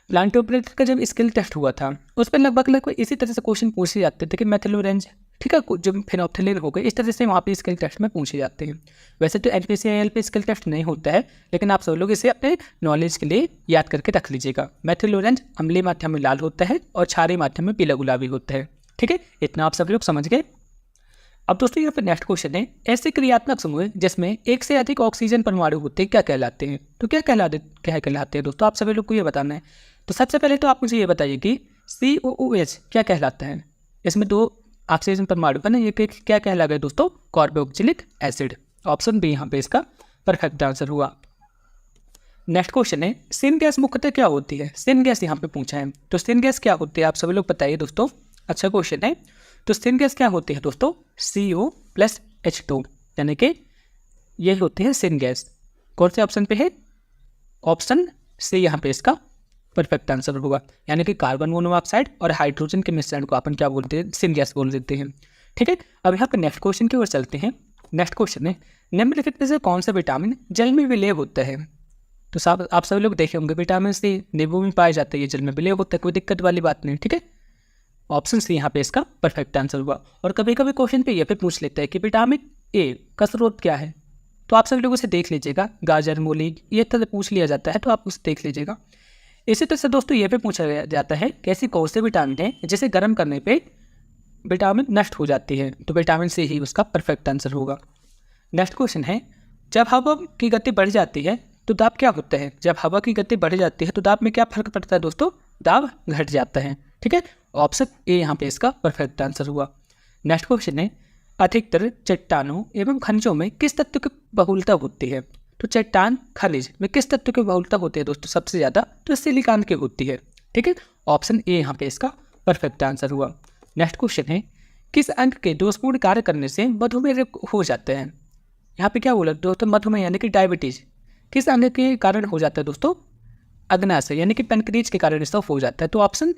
प्लांट ऑपरेटर का जब स्किल टेस्ट हुआ था, उस पर लगभग इसी तरह से क्वेश्चन पूछे जाते थे कि मेथिल ऑरेंज, ठीक है, जब फिनोप्थिलीन हो गए, इस तरह से वहाँ पे स्किल टेस्ट में पूछे जाते हैं। वैसे तो NPCIL पे स्किल टेस्ट नहीं होता है, लेकिन आप सब लोग इसे अपने नॉलेज के लिए याद करके रख लीजिएगा। मेथिल ऑरेंज अम्लीय माध्यम में लाल होता है और क्षारीय माध्यम में पीला गुलाबी होता है। ठीक है, इतना आप सब लोग समझ गए। अब दोस्तों यहाँ पे नेक्स्ट क्वेश्चन है, ऐसे क्रियात्मक समूह जिसमें एक से अधिक ऑक्सीजन परमाणु होते हैं क्या कहलाते हैं। तो क्या कहलाते हैं दोस्तों, आप सभी लोग को ये बताना है। तो सबसे पहले तो आप मुझे ये बताइए कि COOH क्या कहलाता है। इसमें 2 ऑक्सीजन परमाणु है ना, ये क्या कहलाएगा दोस्तों, कार्बोक्सिलिक एसिड। ऑप्शन बी यहाँ पे इसका परफेक्ट आंसर हुआ। नेक्स्ट क्वेश्चन है, सिन गैस मुख्यतः क्या होती है। सिन गैस यहाँ पे पूछा है, तो सिन गैस क्या होती है आप सभी लोग बताइए दोस्तों। अच्छा क्वेश्चन है। तो सिन गैस क्या होती है दोस्तों, CO+H2, यानी कि ये होती है सिन गैस। कौन से ऑप्शन पे है, ऑप्शन सी यहाँ पे इसका परफेक्ट आंसर होगा, यानी कि कार्बन मोनोऑक्साइड और हाइड्रोजन के मिश्रण को अपन क्या बोलते हैं, सिन गैस बोल देते हैं। ठीक है, अब यहाँ पे नेक्स्ट क्वेश्चन की ओर चलते हैं। नेक्स्ट क्वेश्चन है, निम्नलिखित में से कौन सा विटामिन जल में विलय होता है। तो साहब आप सभी लोग देखे होंगे, विटामिन सी नींबू में पाया जाता है, ये जल में विलय होता है, कोई दिक्कत वाली बात नहीं। ठीक है, ऑप्शन सी यहाँ पे इसका परफेक्ट आंसर हुआ। और कभी कभी क्वेश्चन पे ये भी पूछ लेता है कि विटामिन ए का स्रोत क्या है, तो आप सभी लोग उसे देख लीजिएगा। गाजर, मूली, ये तरह पूछ लिया जाता है, तो आप उसे देख लीजिएगा। इसी तरह से दोस्तों ये भी पूछा जाता है कि ऐसी कौन से विटामिन है जिसे गर्म करने पे विटामिन नष्ट हो जाती है। तो विटामिन सी ही उसका परफेक्ट आंसर होगा। नेक्स्ट क्वेश्चन है, जब हवा की गति बढ़ जाती है तो दाब क्या होता है? जब हवा की गति बढ़ जाती है तो दाब में क्या फर्क पड़ता है दोस्तों? दाब घट जाता है। ठीक है, ऑप्शन ए यहाँ पे इसका परफेक्ट आंसर हुआ। नेक्स्ट क्वेश्चन है, अधिकतर चट्टानों एवं खनिजों में किस तत्व की बहुलता होती है? तो चट्टान खनिज में किस तत्व की बहुलता होती है दोस्तों सबसे ज़्यादा? तो सिलिकॉन की होती है। ठीक है, ऑप्शन ए यहाँ पे इसका परफेक्ट आंसर हुआ। नेक्स्ट क्वेश्चन है, किस अंग के दोषपूर्ण कार्य करने से मधुमेह हो जाते हैं? यहाँ पे क्या बोला दोस्तों? मधुमेह यानी कि डायबिटीज किस अंग के कारण हो जाता है दोस्तों? अग्नाशय यानी कि पेनक्रिएज के कारण इसका हो जाता है। तो ऑप्शन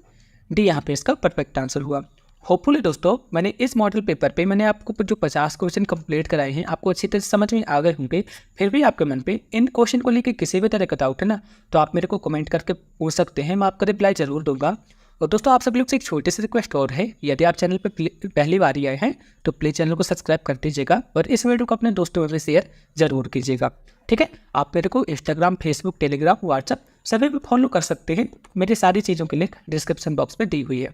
डी यहाँ पे इसका परफेक्ट आंसर हुआ। होपफुली दोस्तों मैंने इस मॉडल पेपर पे मैंने आपको जो 50 क्वेश्चन कंप्लीट कराए हैं आपको अच्छी तरह से समझ में आ गए होंगे। फिर भी आपके मन पे इन क्वेश्चन को लेकर किसी भी तरह का डाउट है ना, तो आप मेरे को कमेंट करके पूछ सकते हैं, मैं आपका रिप्लाई जरूर दूंगा। और दोस्तों आप सब लोग से एक छोटी सी रिक्वेस्ट और है, यदि आप चैनल पर पहली बार ही आए हैं तो प्लीज़ चैनल को सब्सक्राइब कर दीजिएगा और इस वीडियो को अपने दोस्तों में शेयर जरूर कीजिएगा। ठीक है, आप मेरे को इंस्टाग्राम, फेसबुक, टेलीग्राम, व्हाट्सएप सभी पे फॉलो कर सकते हैं। मेरी सारी चीज़ों की लिंक डिस्क्रिप्शन बॉक्स में दी हुई है।